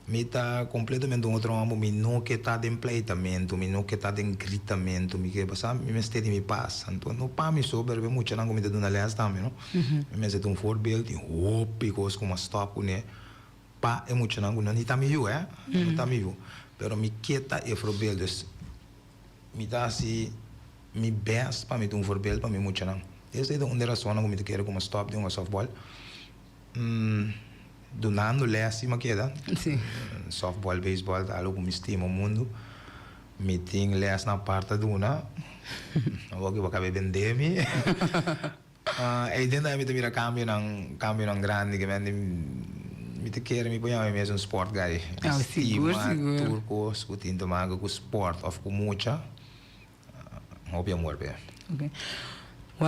mi tá completamente outro amo, mi não que tá de empleitamento, mi não que tá de gritamento, mi que passa, mi estede mi passa. Então, não pa mi sober, be muito não comida dona leas também, não? Mi é um voorbeeld, de hoop, coisa como stop, né? Pa é muito não, não tá me viu, não tá me viu. Pero mi que tá é voorbeeld, dus mi tá assim, mi best pa mi um voorbeeld, pa mi muito não. Essa é a única razão que mi te quero como stop de uma softball. Donando le acima queda. Sim. Softball, baseball, algo como estima o mundo. Meeting les na parte duna. Não vou acabar vendendo. E dentro da minha cambio não grande que me te quer me põe a mim um sport guy. Seguro. Turco, escutando mago com sport of com mucha. Hobby amor bem. Okay.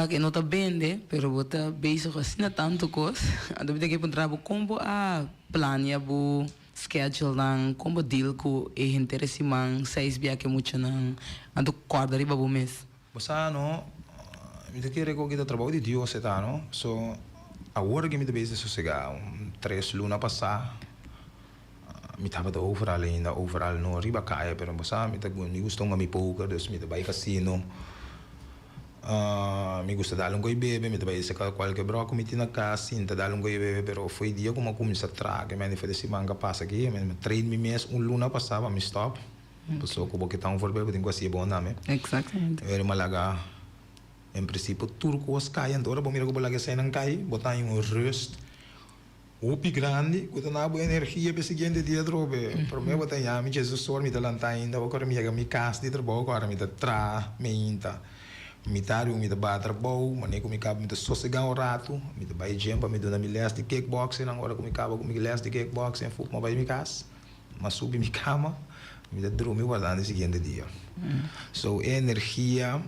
Que não está bem, pero bota bezig assim na tanto coisa. Ando bem que trabalho como a plania bu schedule nang como deal com e interesse mang 6 dia que muito nang ando corda riba bu mês. Bossa no, me te quer que o trabalho de Deus está no, so agora que me te base sossegado, 3 luna passar. Me tava da overal ainda, overal no riba caia, pero bossa me te gusto nga mi poker, dus me te vai casino. Me gusta dar coi bebe, mi trabalha se qualche broco mi tina casa, sinta dar coi bebe, però foi dia como começa a traga, me fede se manga passa aqui, me trein mi mês luna passava, me stop. Pessoa que porque tá um voorbeeld, tem quase bom nome. Exatamente. Era malaga em princípio turcos caem ora bom mira que bola que sai não cai botar em rust upi grande que na boa energia para seguinte dia drobe para mim botar já me Jesus sor me talanta ainda agora me mi casa de trabalho agora me tra me inta me tario me bater bom mas nem como cabe me sossegar rato me vai jempa me dona me les de kickboxing agora como cabe como les de kickboxing fuk mas vai me casa mas subi me cama me dorme guardando o seguinte dia so energia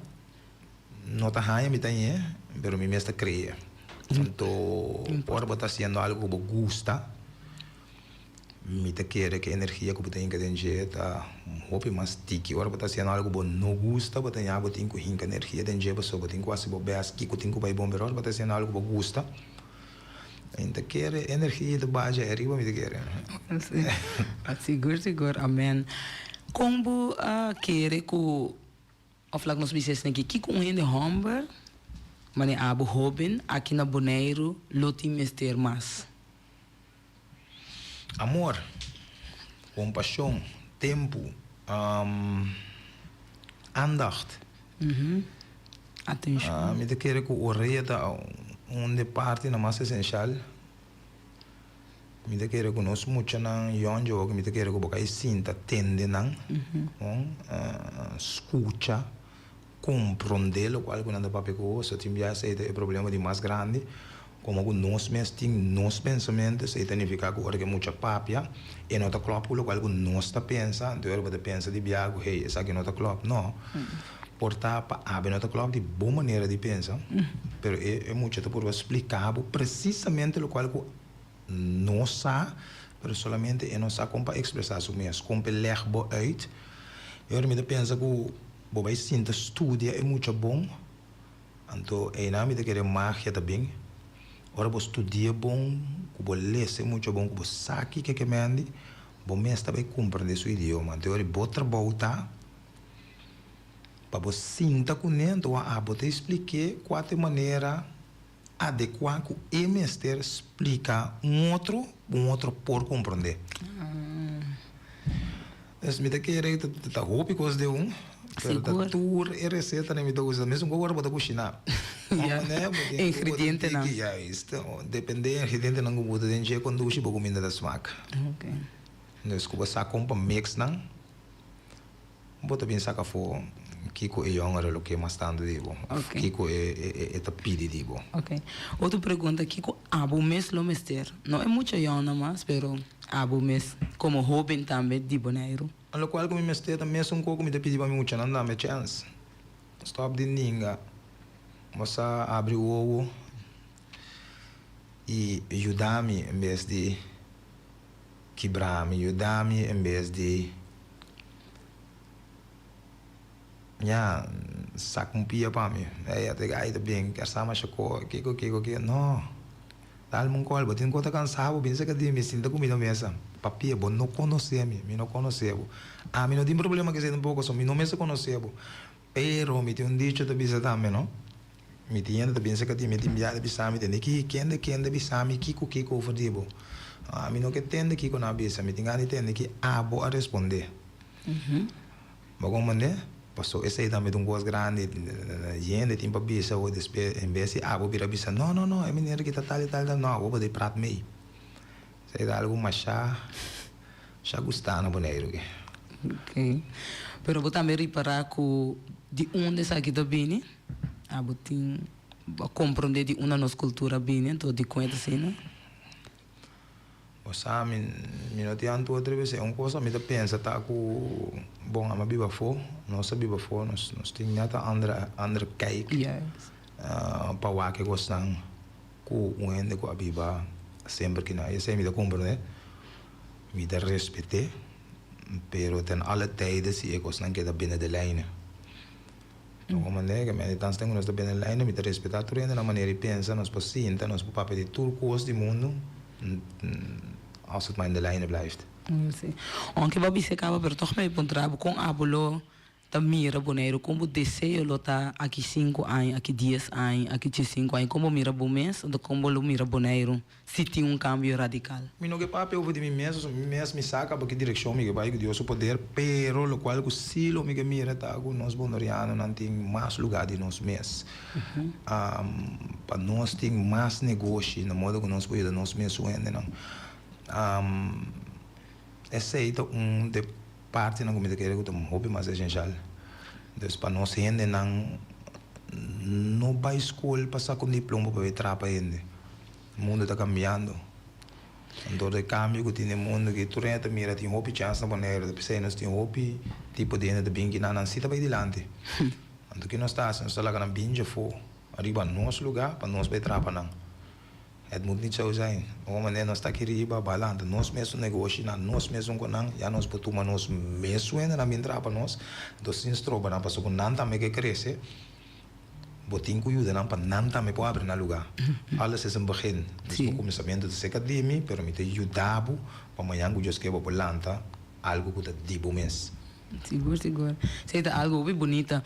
não tá raia me tem pero me está cria então agora botar haciendo algo que gusta me te quer que energia que tem que ter tá hope mais tiki agora botar haciendo algo que não gusta botar já botar com hinca energia tem que pessoa botar quase bobas que tem que vai bom pero botar haciendo algo que gusta então quer energia de base arriba me te quer Seguro, amen. Como quer que of like nos bises neki que com ele homber mane abu hobin aqui na Bonaire loti mester mas amor compaixão tempo aandacht atenção me te quer que o rei da onde parte na mais essencial me te quer que nós muito não yonjo que me te quer que boca sinta tende não escuta compreender o qual quando papai ko so tim já sei o problema de mais grande como que nós mesmos tem nos pensamentos e significa que hora que muita papia e não tá claro o qual que nós está pensa então eu vou pensa de biago hey essa que não tá claro não portar para abrir não tá claro de boa maneira de pensar pero é muito te por explicar precisamente o qual que nós sabe pero solamente é nós sabe como para expressar isso mesmo como ler bo uit eu me pensa que bo vai sinta estudia é muito bom então é na me de querer magia também ora bo estudia bom que bo ler é muito bom que bo saque que mande bo mesmo também compreender seu idioma então é bo trabalho tá para bo sinta com então a bo te expliquei qual é a maneira adequada que o mestre explica outro por compreender es me de querer tá roupa coisa de pero da tour e receita nem me dá usa mesmo agora botar cozinhar ingrediente não já isto depende ingrediente não botar dentro quando usi boa comida da smack ok nós que você compra mix não bota bem saca fo Kiko é younger do que mais tanto digo Kiko é tapidi digo ok outra pergunta Kiko abo mes lo mester não é muito younger mas pero abo mes como hobby também de Bonaire lo qual come mester também um pouco me pedi para mim muito não dá me chance stop de ninga mas abre o ovo e ajudar-me em vez de quebrar-me ajudar-me em vez de saca pia para mim até aí também quer saber mais que não dá-me colo botin conta cansado pensa que me sinto comida mesa papia bom não conhecia me não conhecia a mim não tem problema que seja um pouco só me não me conhecia pero me tem dicho de bisa também não me tinha de pensa que me tem de bisa me tem que quem de bisa me kiko overdibo a mim não que tende kiko na bisa me tem que entender que abo a responder como mané passou essa aí também de coisa grande gente tem para bisa ou despe em vez de abo vira bisa não é menina que tá tal não vou poder prato meio sei lá algo mais já gostar na Bonaire ok pero vou também reparar que de onde essa aqui também abo tem compreender de uma nossa cultura bem então de conta assim né Osa me não tinha outra vez é uma coisa me pensa tá com bom ama biba fo nós tem nada andere cake para o que gostam com o ende com a biba sempre que não esse me dá compreender me dá respeito pero tem alle tijden se eu gostam que da binnen de lijnen como né que me tanto tenho nós da binnen de lijnen me dá respeitar tudo na maneira de pensar nós paciente nós papel de tudo coisa do mundo als het maar in de lijnen blijft. Sim. Onde vai se acaba, pero toch me encontrava com abuelo tá mira boneiro como desejo lo tá aqui 5 anos, aqui 10 anos, aqui 5 anos, como mira bom mês, ou como lo mira boneiro, se tem cambio radical. Mi no que papel de mim mesmo me saca porque direção me vai que Deus o poder, pero lo qual que se lo me mira tá com nós bonoriano não tem mais lugar de nós mês. Para nós tem mais negócio na modo que nós cuida nós mês ainda não. Essa é de parte na comida que é um hobby mais essencial. Então, para nós ainda não vai escola passar com diploma para entrar para ainda. O mundo está cambiando. Então, o cambio que tem no mundo que tu renta mira tem hobby chance na maneira de pensar nós tem hobby tipo de ainda bem que não cita vai adiante. Então, que nós está lá na binja for arriba nosso lugar para nós vai entrar para não. Het moet niet zo zijn. Op het moment dat we hier balans, nós mesmo negócio, nós mesmo com não, já nós botamos nós mesmo ainda na minha trapa nós, dos instruments na passou com não também que cresce, botin cuida não para não também pode abrir na lugar. Alles é begin. Dus o começamento de seca de mim, pero me te ajudava para amanhã que eu escrevo por lanta algo que te digo mês. Seguro. Sei algo bem bonita.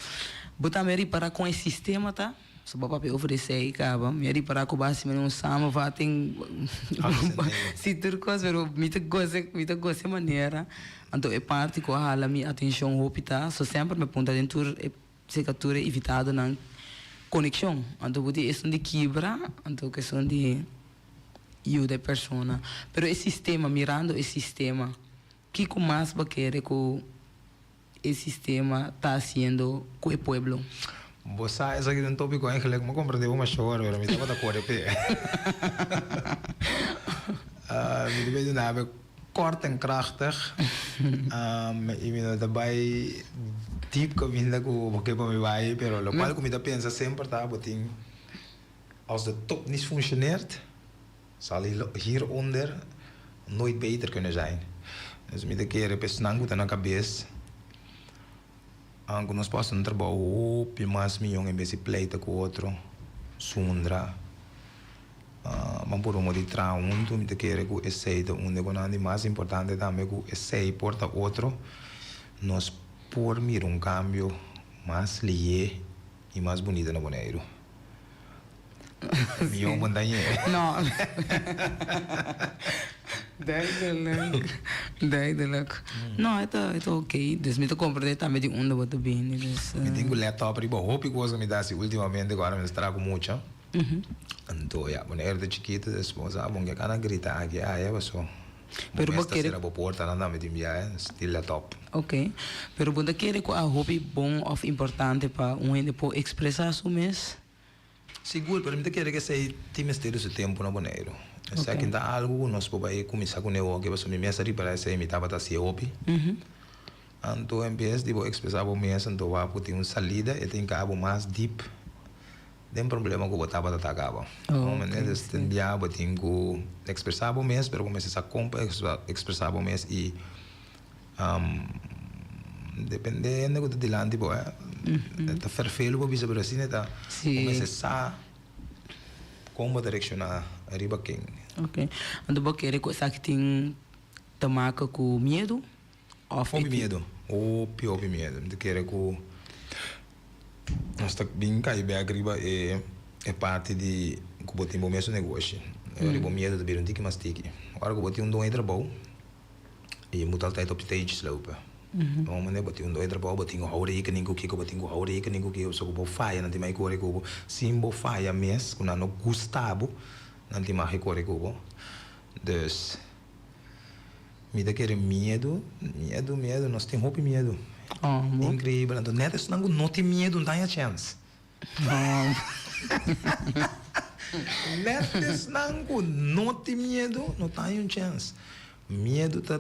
Botar me para com esse sistema, tá? So papa oferecer aí, cara, me ari para base me sama va tem se turcos pero me te gosta maneira então é parte que a minha atenção opta so sempre me ponta dentro se captura evitado na conexão então pode é de quebra então questão de ajuda a persona pero esse sistema mirando esse sistema que com mais va querer que esse sistema está haciendo com o pueblo. Você é aqui um tópico eigenlijk, maar compreende uma chora, maar me estava da cor pe. Me weet nou, kort en krachtig. Ik ben daarbij diep gewinnen hoe ik me bij, pero lo cual como me pensa sempre tá, botin als de top niet functioneert, zal hieronder nooit beter kunnen zijn. Dus met de keren pesnang goed aan de cabeça. Nós passamos trabalho e mais milhão em vez de pleita com outro, sundra, mas por um modo de traunto, me quer que esse é onde o mais importante também que esse porta outro, nós por um cambio mais lié e mais bonito no boneiro. Milhão montanha. Não. Duidelijk. Não, é ok. Dus me te compreender também de onde você vem. Me tenho laptop riba, hope que você me dá se ultimamente agora me estrago muito. Então, ja, wanneer de chiquita después bom que kana grita aqui, é só. Pero você quer a porta nada me dimia, still laptop. Ok. Pero você quer que a hobby bom ou importante para gente poder expressar seu mês? Seguro, pero me quer que sei time ter esse tempo no boneiro. Se aqui dá algo, nós podemos começar com o negócio, que você me mesa para essa imitava da se hobby. Então, em vez de expressar o mês, então vai ter uma salida e tem cabo mais deep. Tem problema que botava da tagava. Uma maneira de enviar, tem que expressar o mês, pero começa a comprar, expressar o mês e dependendo do dilante, tá perfeito para bisa Brasil, tá? Começa a como direcionar arriba quem. Ok. Então você quer que tem tamaca com medo? Ou medo? Ou pior medo. Você quer que nós tá bem cair bem arriba é parte de que botar um mesmo negócio. Arriba medo de ver tique mais tique. Agora que botar dom trabalho e muitas vezes optei lopen. Uma maneira botar dom trabalho, botar hou rekening com que botar hou rekening com que eu só vou faia, não tem mais corre com sim vou faia mês, quando não gostava, não tem mais corre com. Dus me dá aquele medo, nós temos roupa medo. Incrível, então neta se não tem medo, não tem a chance. Neta se não tem medo, não tem a chance. Medo tá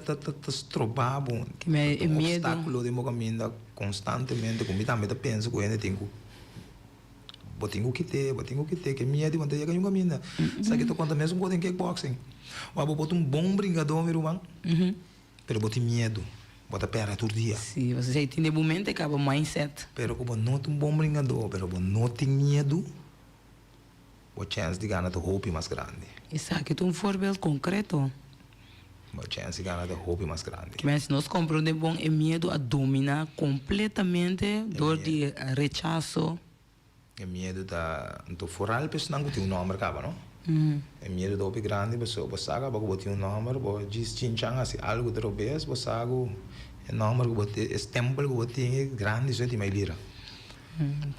estrobado. Medo. Obstáculo de meu caminho constantemente, como também tá penso que ainda tenho que ter, que medo quando chega no caminho. Sabe que tu conta mesmo quando em kickboxing. O abo bota bom brigador, meu irmão. Pero bota medo. Bota perna todo dia. Sim, você já tem de momento que acaba mindset. Pero como não tem brigador, pero não tem medo, a chance de ganhar o hope mais grande. Isso aqui é um formato concreto. Mas chance gana de hobby mais grande. Que mas nós compreendemos bom é medo a dominar completamente dor de rechaço. É medo da então foral pessoa não tem um nome acaba, não? É medo do hobby grande, pessoa você acaba com botar um nome, você diz chinchang assim algo de robês, você acaba é nome que botar stempel que botar grande isso é de mais lira.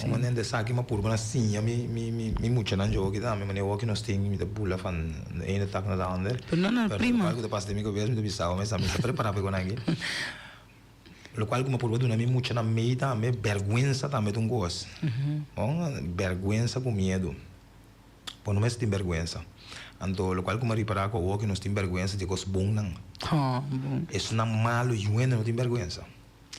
Uma nem de saque uma purba assim, me muito não jogo que dá, me maneiro que nós temos me da bula fan ainda tá na da under. Não, prima. Algo de passe de mim que eu vejo me do bisau, mas a mim se prepara para aqui. Lo qual como purba do na me muito na meita, me vergüenza também um gosto. Bom, vergüenza com medo. Por não tem vergüenza. Então, lo qual como reparar com o que nós tem vergüenza de coisas bom não. Bom. Isso não malo e não tem vergüenza.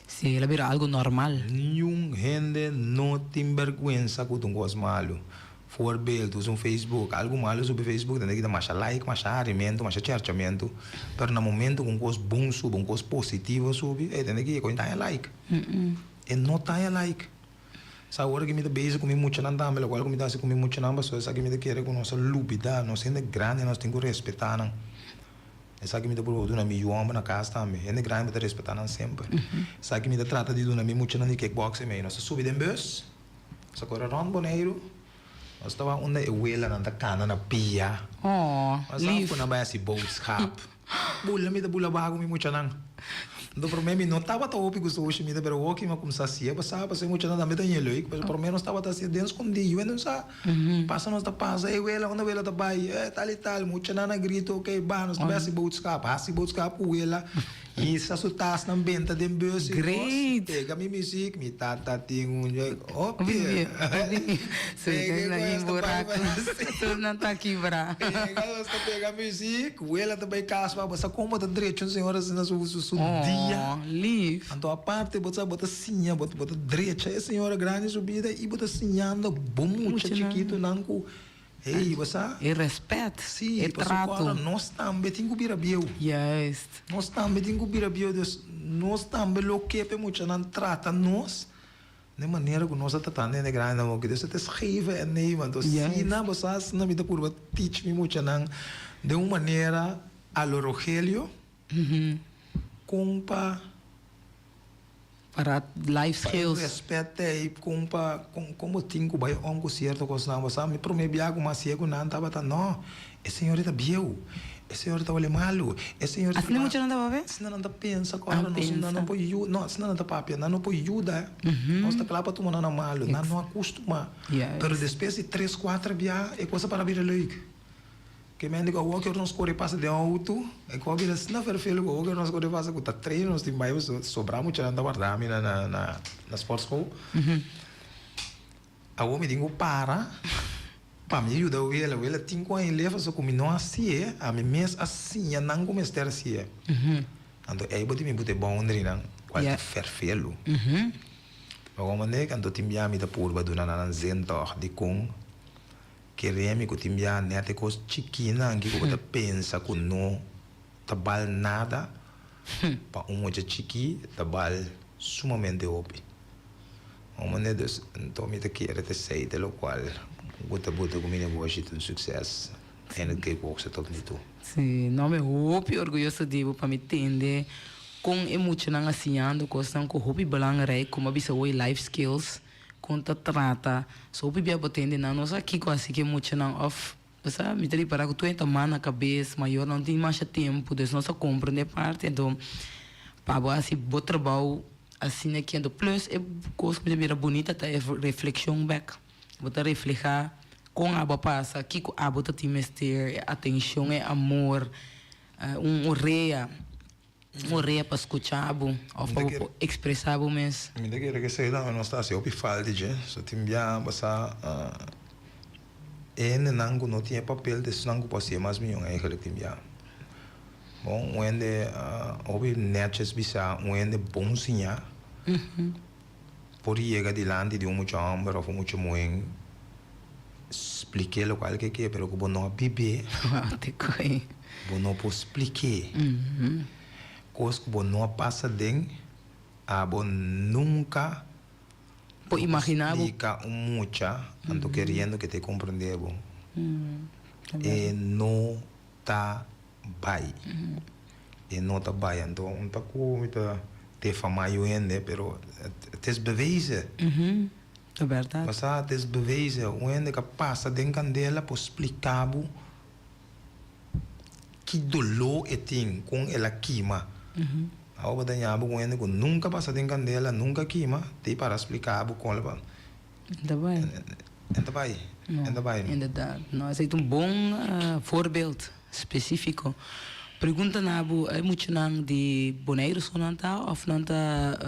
Sim, ela vira algo normal. Nenhum gente não tem vergüenza com um gosto malo. Voorbeeld, usa Facebook, algo malo sobre Facebook, tem que dar mais like, mais arimento, mais charchamento. Mas no momento com coisas bom sobre, com coisas positivas sobre, tem que ir com like. E não tem like. Sa hora que me dá beijo comigo muito não dá, mas agora que me dá se comigo muito não, mas só que me dá querer com nossa lupida, nós sendo grande, nós temos que respeitar não. Essa que me dá por na minha homem na casa também, é grande para respeitar não sempre. Essa que me dá trata de na minha muito não de kickboxing meio, nós subi em bus, só corre rond boneiro, nós estava onde eu ela na cana na pia. Nós estava na base boatskap, bula me dá bula bago me muito não. Do problema não estava tão óbvio que hoje me dá pero o que me começar a ser passava passei muito nada me tem ele mas por menos estava assim dentro escondido e não sa passa nós tá passa eu ela onde ela tá bai tal muito nada grito ok ba nós vai se bootskap com ela e se assustas na venta de bus great pega minha música me tata tem ok sei na em buraco tu não tá aqui bra pega música ela também casa você como tá direito senhora na sua dia live. Então a parte bota sinha, bota direita, a senhora grande subida e bota sinhando bom muito chiquito nanco. Ei, você? E respeito. Sim, e trato. Nós também temos que bio. Yes. Nós também temos que bio, nós também lo que é muito não trata nós. De maneira que nós tratando de grande, não que Deus te escreve é nem, então se não você não me dá por teach me muito não de uma maneira a lo Rogelio. Compa para life skills respeite compa como tingo vai onco certo coisa não sabe me promete algo mas se não tava tá não esse senhor está bieu esse senhor está olhe malo esse senhor assim muito não dava ver se não tá pensa agora não pode não se não tá papia não pode ajuda nós tá claro para tu não malo não acostuma pero depois de 3-4 via é coisa para vir leuk que me digo o que nós corre passa de auto e qual que se não for feio o que nós corre passa com treino nós tem mais sobrar muito na guardar na sports school a o me digo para me ajuda ela tem com ele leva só como não assim a me mes assim não como estar assim então aí bote me bote boundary não qual que fer feio agora né quando tem me da purba do na zento de com queremos que timbia nete coisa chiquina que você pensa que não trabalha nada para muito chiqui trabalha sumamente óbvio uma maneira então me quer te sei de lo qual você bota comigo boa gente de sucesso é no que você todo isso sim não me óbvio orgulhoso de para me entender com emoção assim ando coisa com hobby belangrijk como bisa oi life skills conta trata so bibia botende na nossa aqui quase que muito não off você me tem para que tu entra na cabeça maior não tem mais tempo des nossa compreender parte então para assim bom trabalho assim aqui então plus é coisa que me bonita tá reflexão back botar refletir com a boa passa aqui com a bota tem mestre atenção é amor rea para escutar ou para expressar mesmo. Me dá que sei lá, não está assim, o pifal de gente, só tem já passar nango não tinha papel de nango passeio mais milhão aí que tem já. Bom, onde ouvi netes bisa, onde bom sinha. Por chega de lande de muito amor ou muito moen. Expliquei o qual que é, pero que bom não bibe. Te coi. Bom não posso explicar. Coisa que não passa dentro, a bom nunca pode imaginar explica muito, então querendo que te compreender e não tá bem. e nota baia então um taco muita te famaio ende pero het is bewezen É verdade. mas het is bewezen o ende que passa den candela por explicar que dolor é tem com ela queima a obra da nhabo com ende que nunca passa den candela nunca queima tem para explicar com ela Tá bem. ainda vai Inderdaad. Nou, is het een bon voorbeeld, specifico. Pergunta Nabu, é muito nang de Bonaire sonanta of nanta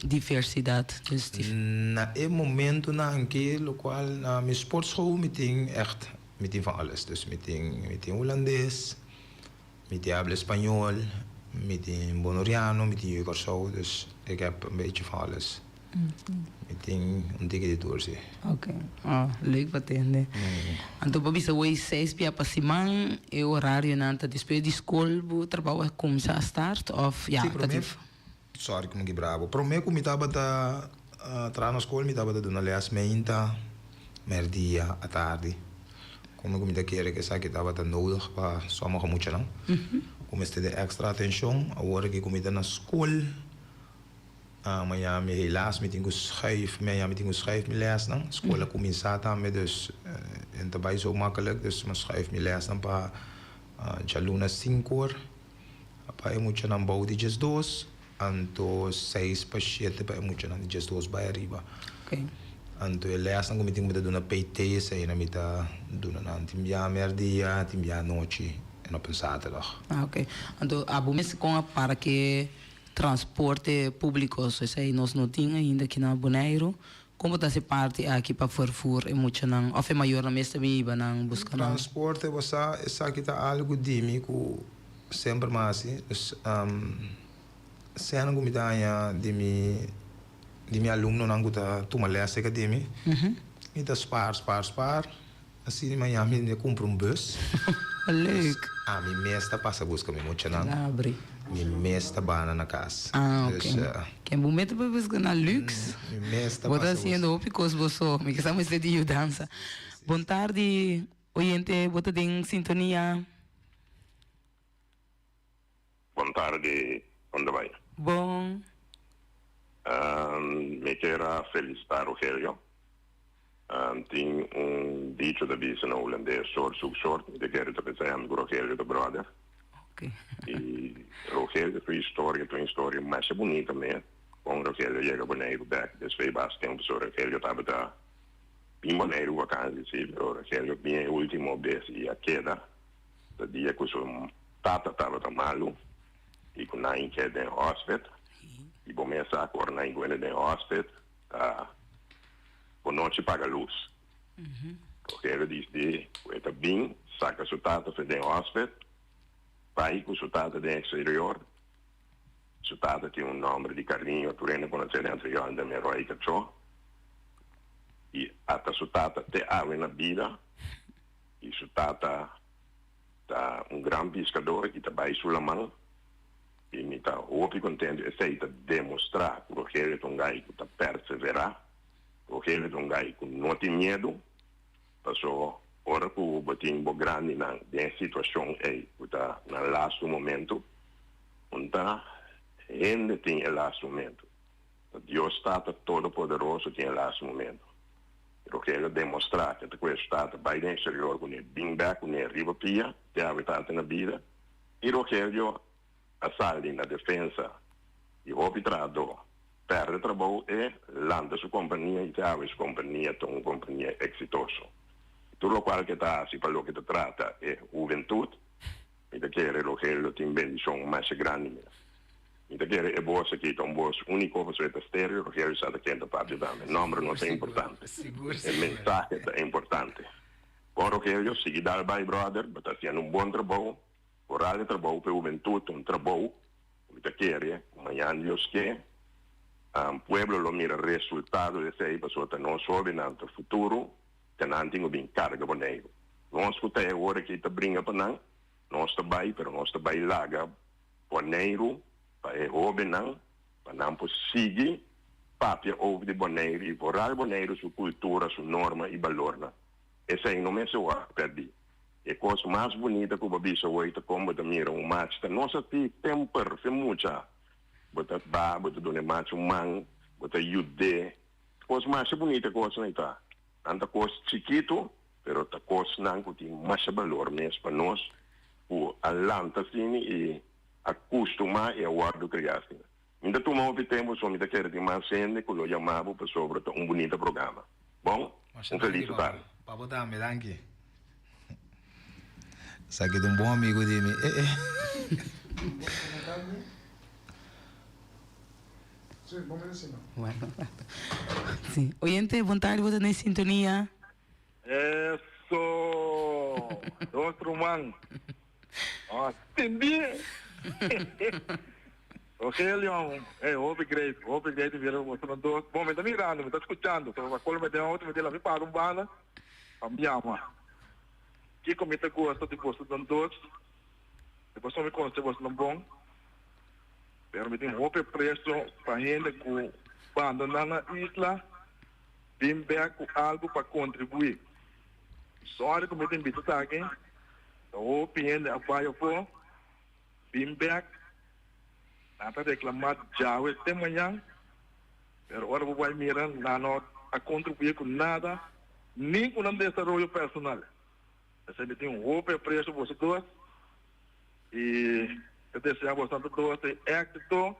diversidade? Dus na momento na que lo qual na mijn sportschool meeting echt meeting van alles dus meeting Hollandees meeting habla Espanol meeting Bonoriano meeting Jeugdorzo dus ik heb een beetje van alles meeting een dikke dit doorzie. Ok, leuk wat entende. Então, para bisa hoje 6 pia para simang e horário nanta depois de escola, o trabalho começa a start of ja, sorry que me bravo. Pro me como estava da tra na escola, me estava da dona leas meinta, merdia à tarde. Como me da querer que sabe que estava da nodig para sommige muito não. Como este de extra atenção, agora que como na escola amanhã me helaas met een schijf, amanhã met een schijf me les dan. School começa também dus en daarbij zo makkelijk dus me schijf me les dan pa jaluna 5 uur. Pa je moet je dan bouwen die just 2 en to 6 pa 7 pa je moet je dan die just 2 bij arriba. Okay. En to je les dan kom je moet doen een PT say na met doen een timbia merdia, timbia noche en op een zaterdag. Ok. Então, a bumese com para que transporte público, so sei nós não tinha ainda aqui na Bonaire. Como está se parte aqui para Forfur e muito não, ou é maior na mesma viva não busca não. Transporte você essa aqui tá algo dimi que sempre mais, dus se não como tá de mi aluno não tá toma lesse que dimi. E tá spar, assim amanhã me compro um bus. Leuk. A mi mesta passa busca me muito não. Abre. Mi mesta bana na casa. Ok. Que momento para buscar na Lux. Mi mesta Vou passa. estar sendo opicos você, me que estamos de dança. Boa tarde, oyente, bota em sintonia. Boa tarde, onde vai? Bom. Me quero felicitar o Rogelio. Tem dicho da bisa na holandês, soort. Eu quero te pensar com o Rogelio, do brother. Ok. E Rogelio, tua história mais bonita mesmo. Com o Rogelio chega Bonaire back, desde bastante tempo, so Rogelio estava da em Bonaire vacances, sim, o Rogelio bem último vez e a queda, do dia que o tata estava tão malo, e com nain que é de hospital, e começa a cor nain que é de hospital, por noite paga luz. Rogelio disse, está bem, saca o tata foi de hospital, vai com o tata de exterior, o tata tem nome de carinho, tu rende com a série anterior da minha heroica ciò, e até o tata te ave na vida, e o tata tá grande pescador que está bem sulla mão, e me está muito contente, e sei demonstrar que o Rogelio é gai que está perseverar, o Rogelio é gai que não tem medo, passou ora que o botinho grande na situação é que está no lasto momento, onde ainda tem o lasto momento. Deus está todo poderoso tem o lasto momento. Eu quero demonstrar que o Estado vai no exterior, com ele bem back, com ele arriba pia, tem habitat na vida, e eu quero a sair na defesa e o arbitrado perde trabalho e landa sua companhia e tem a companhia, uma companhia exitosa. Tudo o qual que está, se para o que te trata, é juventude, e te quero o Rogelio tem bendição mais grande mesmo. E te quero é você que é único para o estéreo, o Rogelio está aqui na parte da minha. O nome não é importante. O mensagem é importante. Bom, Rogelio, siga dar bem, brother, está fazendo bom trabalho, oral trabalho para a juventude, trabalho, e te quero, amanhã Deus quer, o pueblo lo mira resultado de essa pessoa que não soube no futuro, que não tem bem carga para ele. Nós que está agora que está brinca para nós, nós está bem, mas nós está bem larga para Bonaire, para jovem não, para não seguir papia over de Bonaire e orar Bonaire sua cultura, sua norma e valor. Esse aí não é só perder. E coisa mais bonita que o Babisa hoje, como de mira match, nossa temper, fe muita. Bota ba, bota dona match man, bota yude. Coisa mais bonita coisa não está. Tanta coisa chiquito, pero ta coisa não que tem mais valor mesmo para nós. O alanta assim e acostumar e aguardo criar. Ainda tomamos o tempo, só me da querer de mais gente, que eu chamava para sobre bonito programa. Bom, feliz tarde. Papo também, danke. Sabe de bom amigo de mim. Bueno, sí. Oyente, boa tarde, você em sintonia. Eso, outro man. Entendi. Rogelio, upgrade, vieram mostrando dois. Bom, me está mirando, me está escutando. Então, a cola me deu outro, me deu lá, me para bala, cambiamos. Que comida gosta de você dando dois. Depois só me consta você não bom. Pero me tem roupa preço para gente que abandona na isla, vem com algo para contribuir. Só que me tem visto aqui, o gente apoia por, vem nada reclamar já até manhã, pero agora vou vai mirar não a contribuir com nada, nem com um desenvolvimento personal. Você tem roupa preço você dois e eu desejo bastante dois de éxito.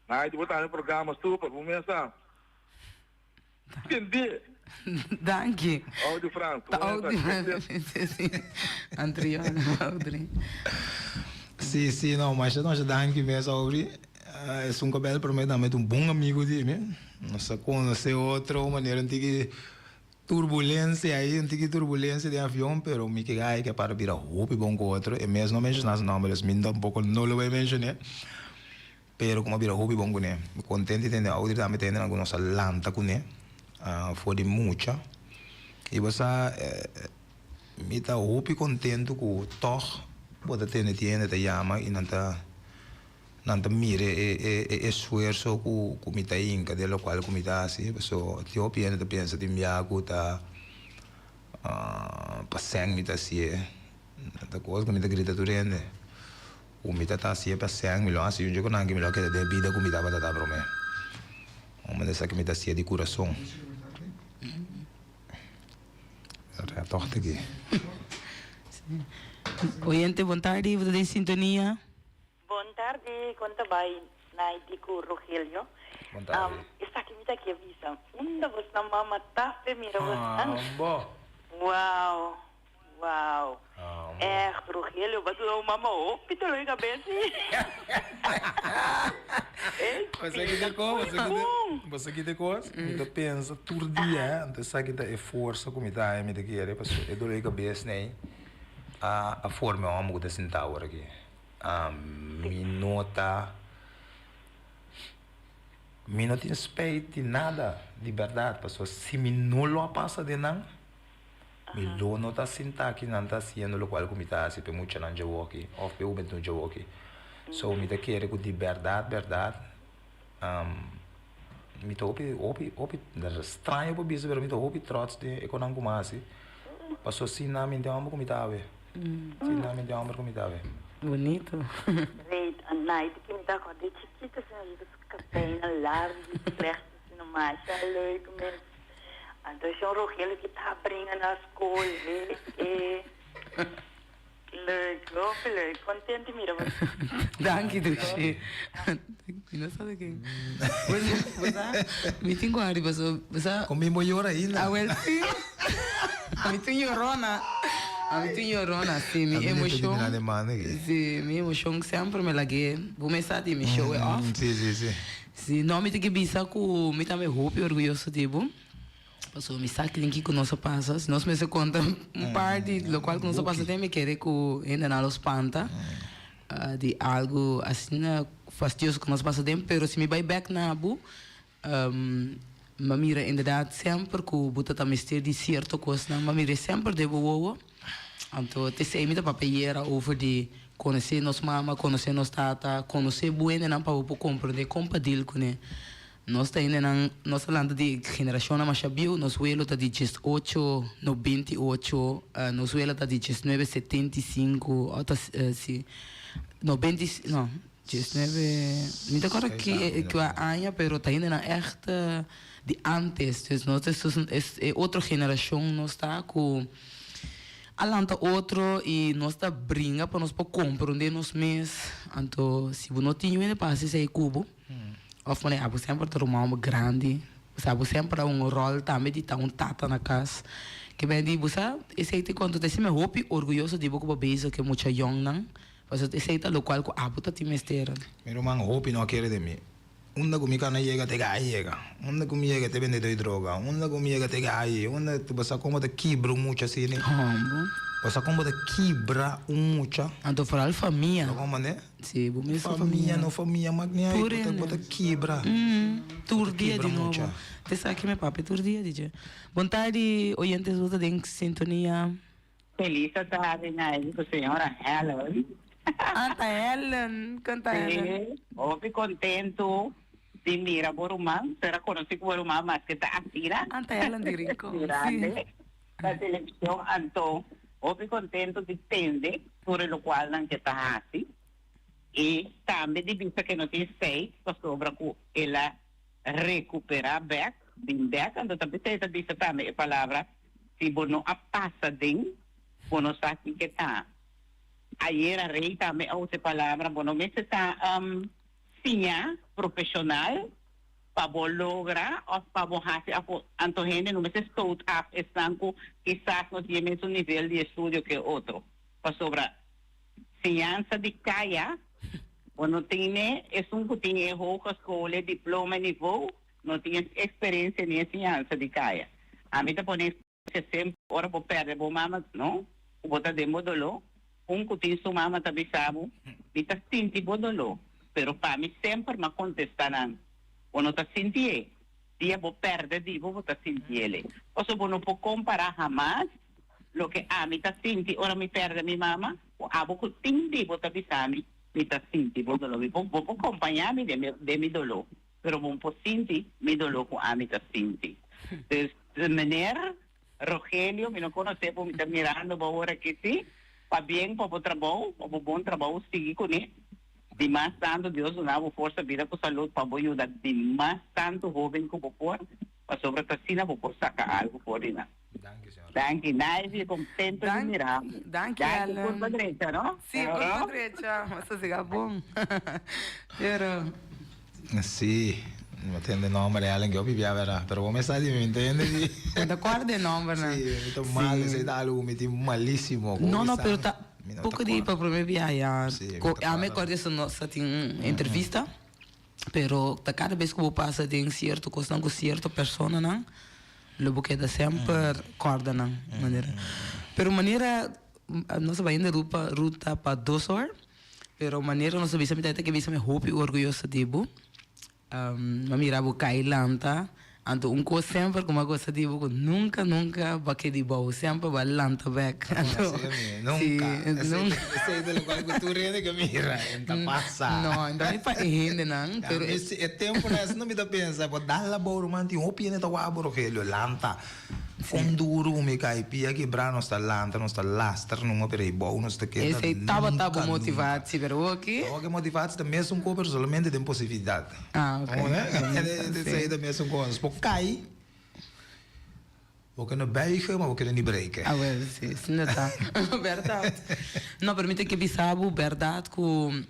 Aí de botar no programa super, vamos começar. Entendi. Danke. Áudio Franco. Adriano, Audrey. Sim, não, mas nós danke mesmo, Audrey. É um cabelo prometamente bom amigo de mim. Nós conhecemos outra maneira antiga turbulência aí, antiga turbulência de avião, pero me que é para vir a roupa bom com outro. E mesmo não mencionar os nomes, me dá pouco não lo vai mencionar. Pero como vir a roupa bom com ele, me contente de entender, Audrey também tem algumas lanta com ele. Foi de muita. E você me está roupa contente com o toque. Pode ter te chama e não tá mire esforço que me tá inca de lo qual me tá assim, pessoa te opina te pensa de me agu tá passando me tá assim, tá coisa que me tá grita durante o me tá assim passando me lo assim eu digo não que me lo que de vida que me tá para dar para mim uma dessa que me tá assim de coração é torta aqui. Oyente, boa tarde, você em sintonia. Boa tarde, conta vai na Itico Rogelio. Boa tarde. Está aqui me dá que avisa. Onde você na mama tá mira você? Bom. Uau. Rogelio, mas o mama opita lá em cabeça. Você que de coisa, me pensa todo dia, antes sabe que é força como tá, me querer, pessoal, é dor de cabeça, né? A forma é uma coisa assim tá agora aqui. Me não tem respeito de nada, de verdade, pessoal. Se me não lo passa de nada, me não tá sentado aqui, não tá sendo o qual como tá, se pe muito não jogo aqui, ou pe muito não jogo aqui. So me tá querendo de verdade, me tô opi, estranho para bicho, mas me tô opi trots de econômico mais, pessoal se não me deu uma comitável. Sinceramente, é uma comitável. Bonito. Weet, a night que me dá com de chiquita, assim, dos café na larga, slecht, no mais, é leuk mesmo. Então, é Rogelio que tá abrindo nas coisas, leuk, contente, mira. Danke, Dushi. Não sabe quem. Você, me tem guarda, você... Comigo llora ainda. Ah, well, sim. Me tem llorona. A mim tem llorona, sim, minha emoção. Sim, minha emoção sempre me laguei. Vou começar a me show é off. Sim. Sim, não me tem que pensar que me também roupa orgulhoso tipo. Passou me saque link com nossa passa, se nós me se conta parte do qual que nossa passa tem me querer que ainda não los panta de algo assim fastidioso que nós passa tem, pero se me vai back na abu me mira inderdaad sempre que o buta também esteja de certa coisa, me mira sempre de boa. Então, te sei muita papelera over de conhecer nossa mama, conhecer nossa tata, conhecer buena não para compreender, compartilhar com ele. nós tá ainda nós falando de geração mais chabiu, nós vuelo tá de 18, no 28, nós vuelo tá de 19, 75, outra se no 20, não, 19, me dá agora que a Anya, pero tá ainda na erta de antes, então nós é outra geração, nós tá com alanta outro e nós tá brinca para nós para compreender nos mês, então se você não tinha ainda passa esse cubo of maneira abu sempre ter uma grande sabe sempre rol também de um tata na casa que bem de você esse aí quando te se me hope orgulhoso de boco beijo que muita young não mas esse aí tá local com abu tá te mestera meu irmão hope não quer de mim comigo na chega te chega comigo te vende droga comigo te gai tu passa como te quebra muito assim né passa como te quebra muito então para a família como né sim bom mesmo família não família magnia te quebra tur dia de novo te sabe que meu papai tur dia DJ bom tarde oyentes volta em sintonia feliz tarde na senhora Helen Anta Helen canta Helen Opi contento de mira Borumã, será conhecido Borumã, mas que está aqui, né? Anta Helen de Rico. Da televisão, então, opi contento de entender por o qual não está assim. E também de vista que não tem seis, sobre que ela recuperar back, então também tem essa vista também a palavra, se você não passa de, você não sabe que está. Ayer a rei também outra palavra, bueno, me está sinha profissional para lograr ou para fazer a gente não me estou estando quizás não tem o mesmo nível de estudo que outro. Para sobre ciência de caia, bueno, tem que tem erro escola, diploma nível, não tem experiência em ciência de caia. A mim tá ponendo sempre ora para perder, bom mama, não? O botar de modelo que tem sua mama também sabe, está sentindo dolor, pero para mim sempre me contestarão, quando está sentindo, dia vou perder, dia vou estar sentindo ele. Ou seja, não pode comparar jamais o que a mim está sentindo, ora me perde minha mama, a vou que tem dia vou estar pensando, me está sentindo dolor, vou acompanhar-me de meu dolor, pero vou sentir meu dolor com a mim está sentindo. De maneira, Rogelio, me não conhece, me está mirando, vou agora que sim, para bem, para o trabalho, para o bom trabalho, seguir com ele. De mais tanto, Deus nos dá força, vida com saúde, para ajudar de mais tanto jovem como for, para sobre a tacina, para sacar algo por ele. Danke, Naive, contento de mirar. Danke, curva direita, não? Sim, curva direita, mas assim é bom. Pero... Sim. No entiende nombre de alguien que yo vivía, ¿verdad? Pero vos me estás diciendo, ¿me entiendes? ¿Te acuerdas de nombre, no? Sí, me estoy mal, ese es algo, me estoy malísimo. No, pero está pouco de para primeira viagem. A me acordo que nós tem entrevista, pero cada vez que eu passo tem certo coisa com certa pessoa, não? Logo que dá sempre corda, não? Pero maneira nós vai indo ruta para 2 horas, pero maneira nós sabemos que visa me roupa orgulhosa de bo. Mamirabo Kailanta, anto coisa sempre como coisa de nunca vai que de boa, sempre vai lanta back. Nunca. Esse é do qual que tu rende que mira, então passa. Não, ainda me faz rende não. Pero esse é tempo né, não me dá pensa, vou dar lá boro manti, opine tá waboro que ele lanta. Onduro me cai pia que brano sta lanta, non sta lastra, non opera i bonus sta che. Esse tava motivado, pero aqui. O motivado da mesmo coisa solamente tem possibilidade. Ah, ok. Esse é da mesma coisa. Porque cai. We kunnen buigen, maar we kunnen niet breken. Ah, well, sim, verdade. Não, permite que bisabo, verdade, com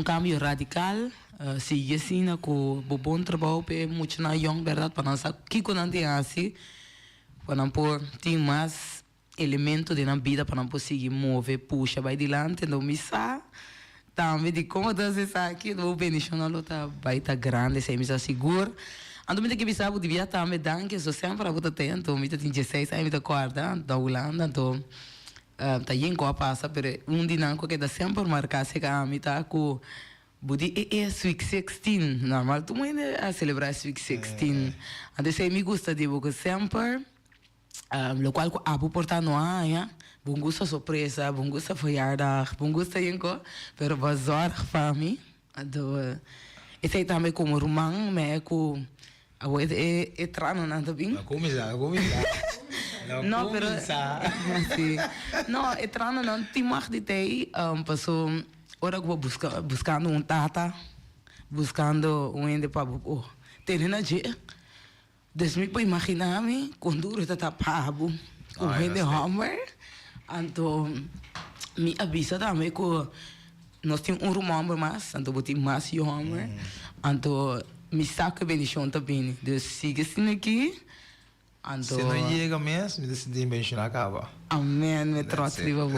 cambio radical. Se ensina com bom trabalho, muito na young, verdade, para nós, que quando tem assim, para não pôr, tem mais elementos na vida para não conseguir mover, puxa, vai adiante, não me sa. Também de como você sabe aqui, o beneficiário não está, vai estar grande, se me seguro. Ando me que bisabo devia também dar que sou sempre a botar tento, me tem 16 anos de corda, da Holanda, então tá em coa passa, pero dinâmico que dá sempre marcar se que a mim tá com budi Sweet 16, normal, tu ainda a celebrar Sweet 16. Ando sei me gusta de porque sempre lo qual com abu portar no aia, bom gosto surpresa, bom gosto verjaardag, bom gosto em co, pero bazar para mim, ando Esse aí também como rumang, me com agora é trano não também. Começar. Não, pero sim. Não, é trano não tem mais de ter passou hora que vou buscando tata, buscando ende para ter na dia. Desme para imaginar-me quando eu está pabo, com ende hammer, então me avisa também que nós temos rumamber mais, então vou ter mais hammer, então me saca bendição também. Dus siga assim aqui. Se não chega mesmo, me decidi mencionar acaba. Amém, me trouxe de bom.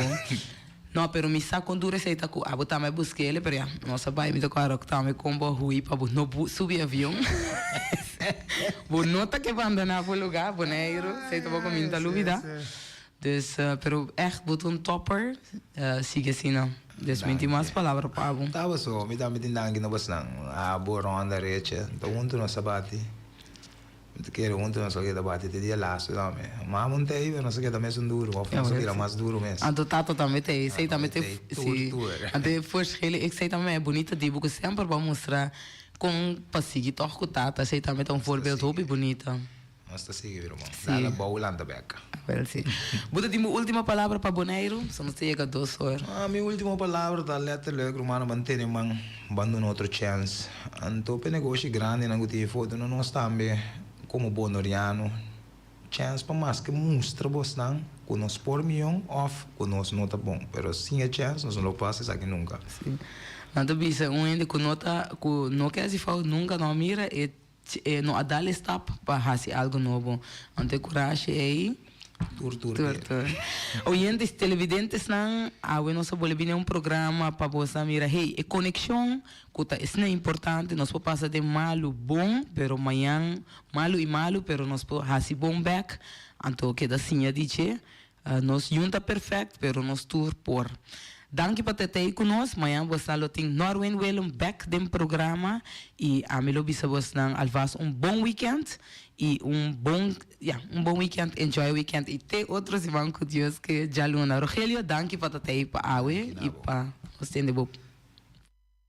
Não, pero me saca quando receita que abo também busquei ele, pero nossa pai me tocou que também com boa rui para não subir avião. Vou nota que vai andar por lugar, boneiro, sei que vou com muita dúvida. Dus, pero echt moet topper, siga assim não. Dus me tem mais palavras para abo. Tá bom, me dá me tindangi no bas nang abo ronda reche, então unto no sabati. Te quero unto no sogue da bati te dia laço também. Mas não tem, não sei que também são duro, of não sei que mais duro mesmo. Ando tato também tem, sei também tem, sim. Ando verschillen, ik sei também é bonita de que sempre vai mostrar com passeio toque com tata, sei também tem voorbeeld hobby bonita. Mas tá seguindo, irmão. Dá boa da beca. Well, sim. Buda de minha última palavra para Boneiro, só não chega 2 horas. Minha última palavra tá letterlijk, romano, manter man, bando no outro chance. Então, pe negócio grande na guti foto, não nós também como bonoriano, chance para mais que mostra vos não, que nós por milhão off, que nós não tá bom, pero sem a chance nós não passa isso aqui nunca. Sim. Nada bisa ainda que nota, que não quer se falar nunca não mira e não dá step para fazer algo novo. Ante coragem aí. Tur. Oyentes televidentes não, nós vamos programa para você mirar, hey, a conexão, que isso é importante, nós podemos passar de malo bom, pero amanhã malo, pero nós podemos fazer bom back, então que da sinha dizer, nós junta perfeito, pero nós tour por. Dank para ter aí conosco, amanhã você tem Norwin Willem back do programa e a mim bisa você alvas bom weekend e bom weekend, enjoy weekend e ter outros irmãos com Deus que já luna. Rogelio, dank para ter aí para Awe e para você de boa.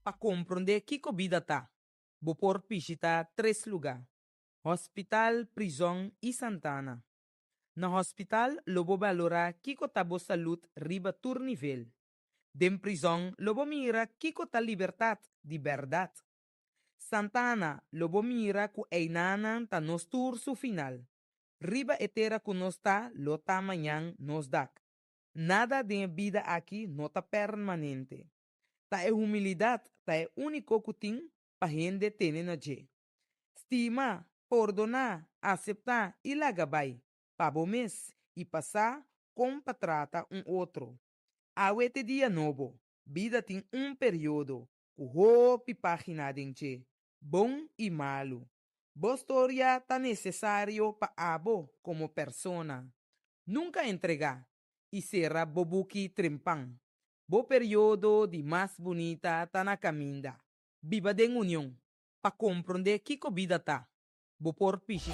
Para compreender que vida tá, vou por visitar 3 lugares: hospital, prisão e Santana. Na hospital, lobo valorar que tá boa saúde riba tur nível. Dem prisão, lobo mira kiko ta liberdade de verdade. Santana, lobo mira ku einanan ta nos turso final. Riba etera ku nos ta, lo ta amanhã nos dak. Nada de vida aqui não tá permanente. Ta é humildade, ta é único que tem pa gente tene na je. Estima, perdonar, aceitar e lagabay. Pa bom mês e passar com pa trata outro. Awete dia novo, vida tem período, o hopi página denche, bom e malo. Boa história tá necessário para abo como persona. Nunca entregar e será bobuki trempang. Bo período de mais bonita tá na caminda. Viva de união, para compreender que vida tá. Bo por pichi.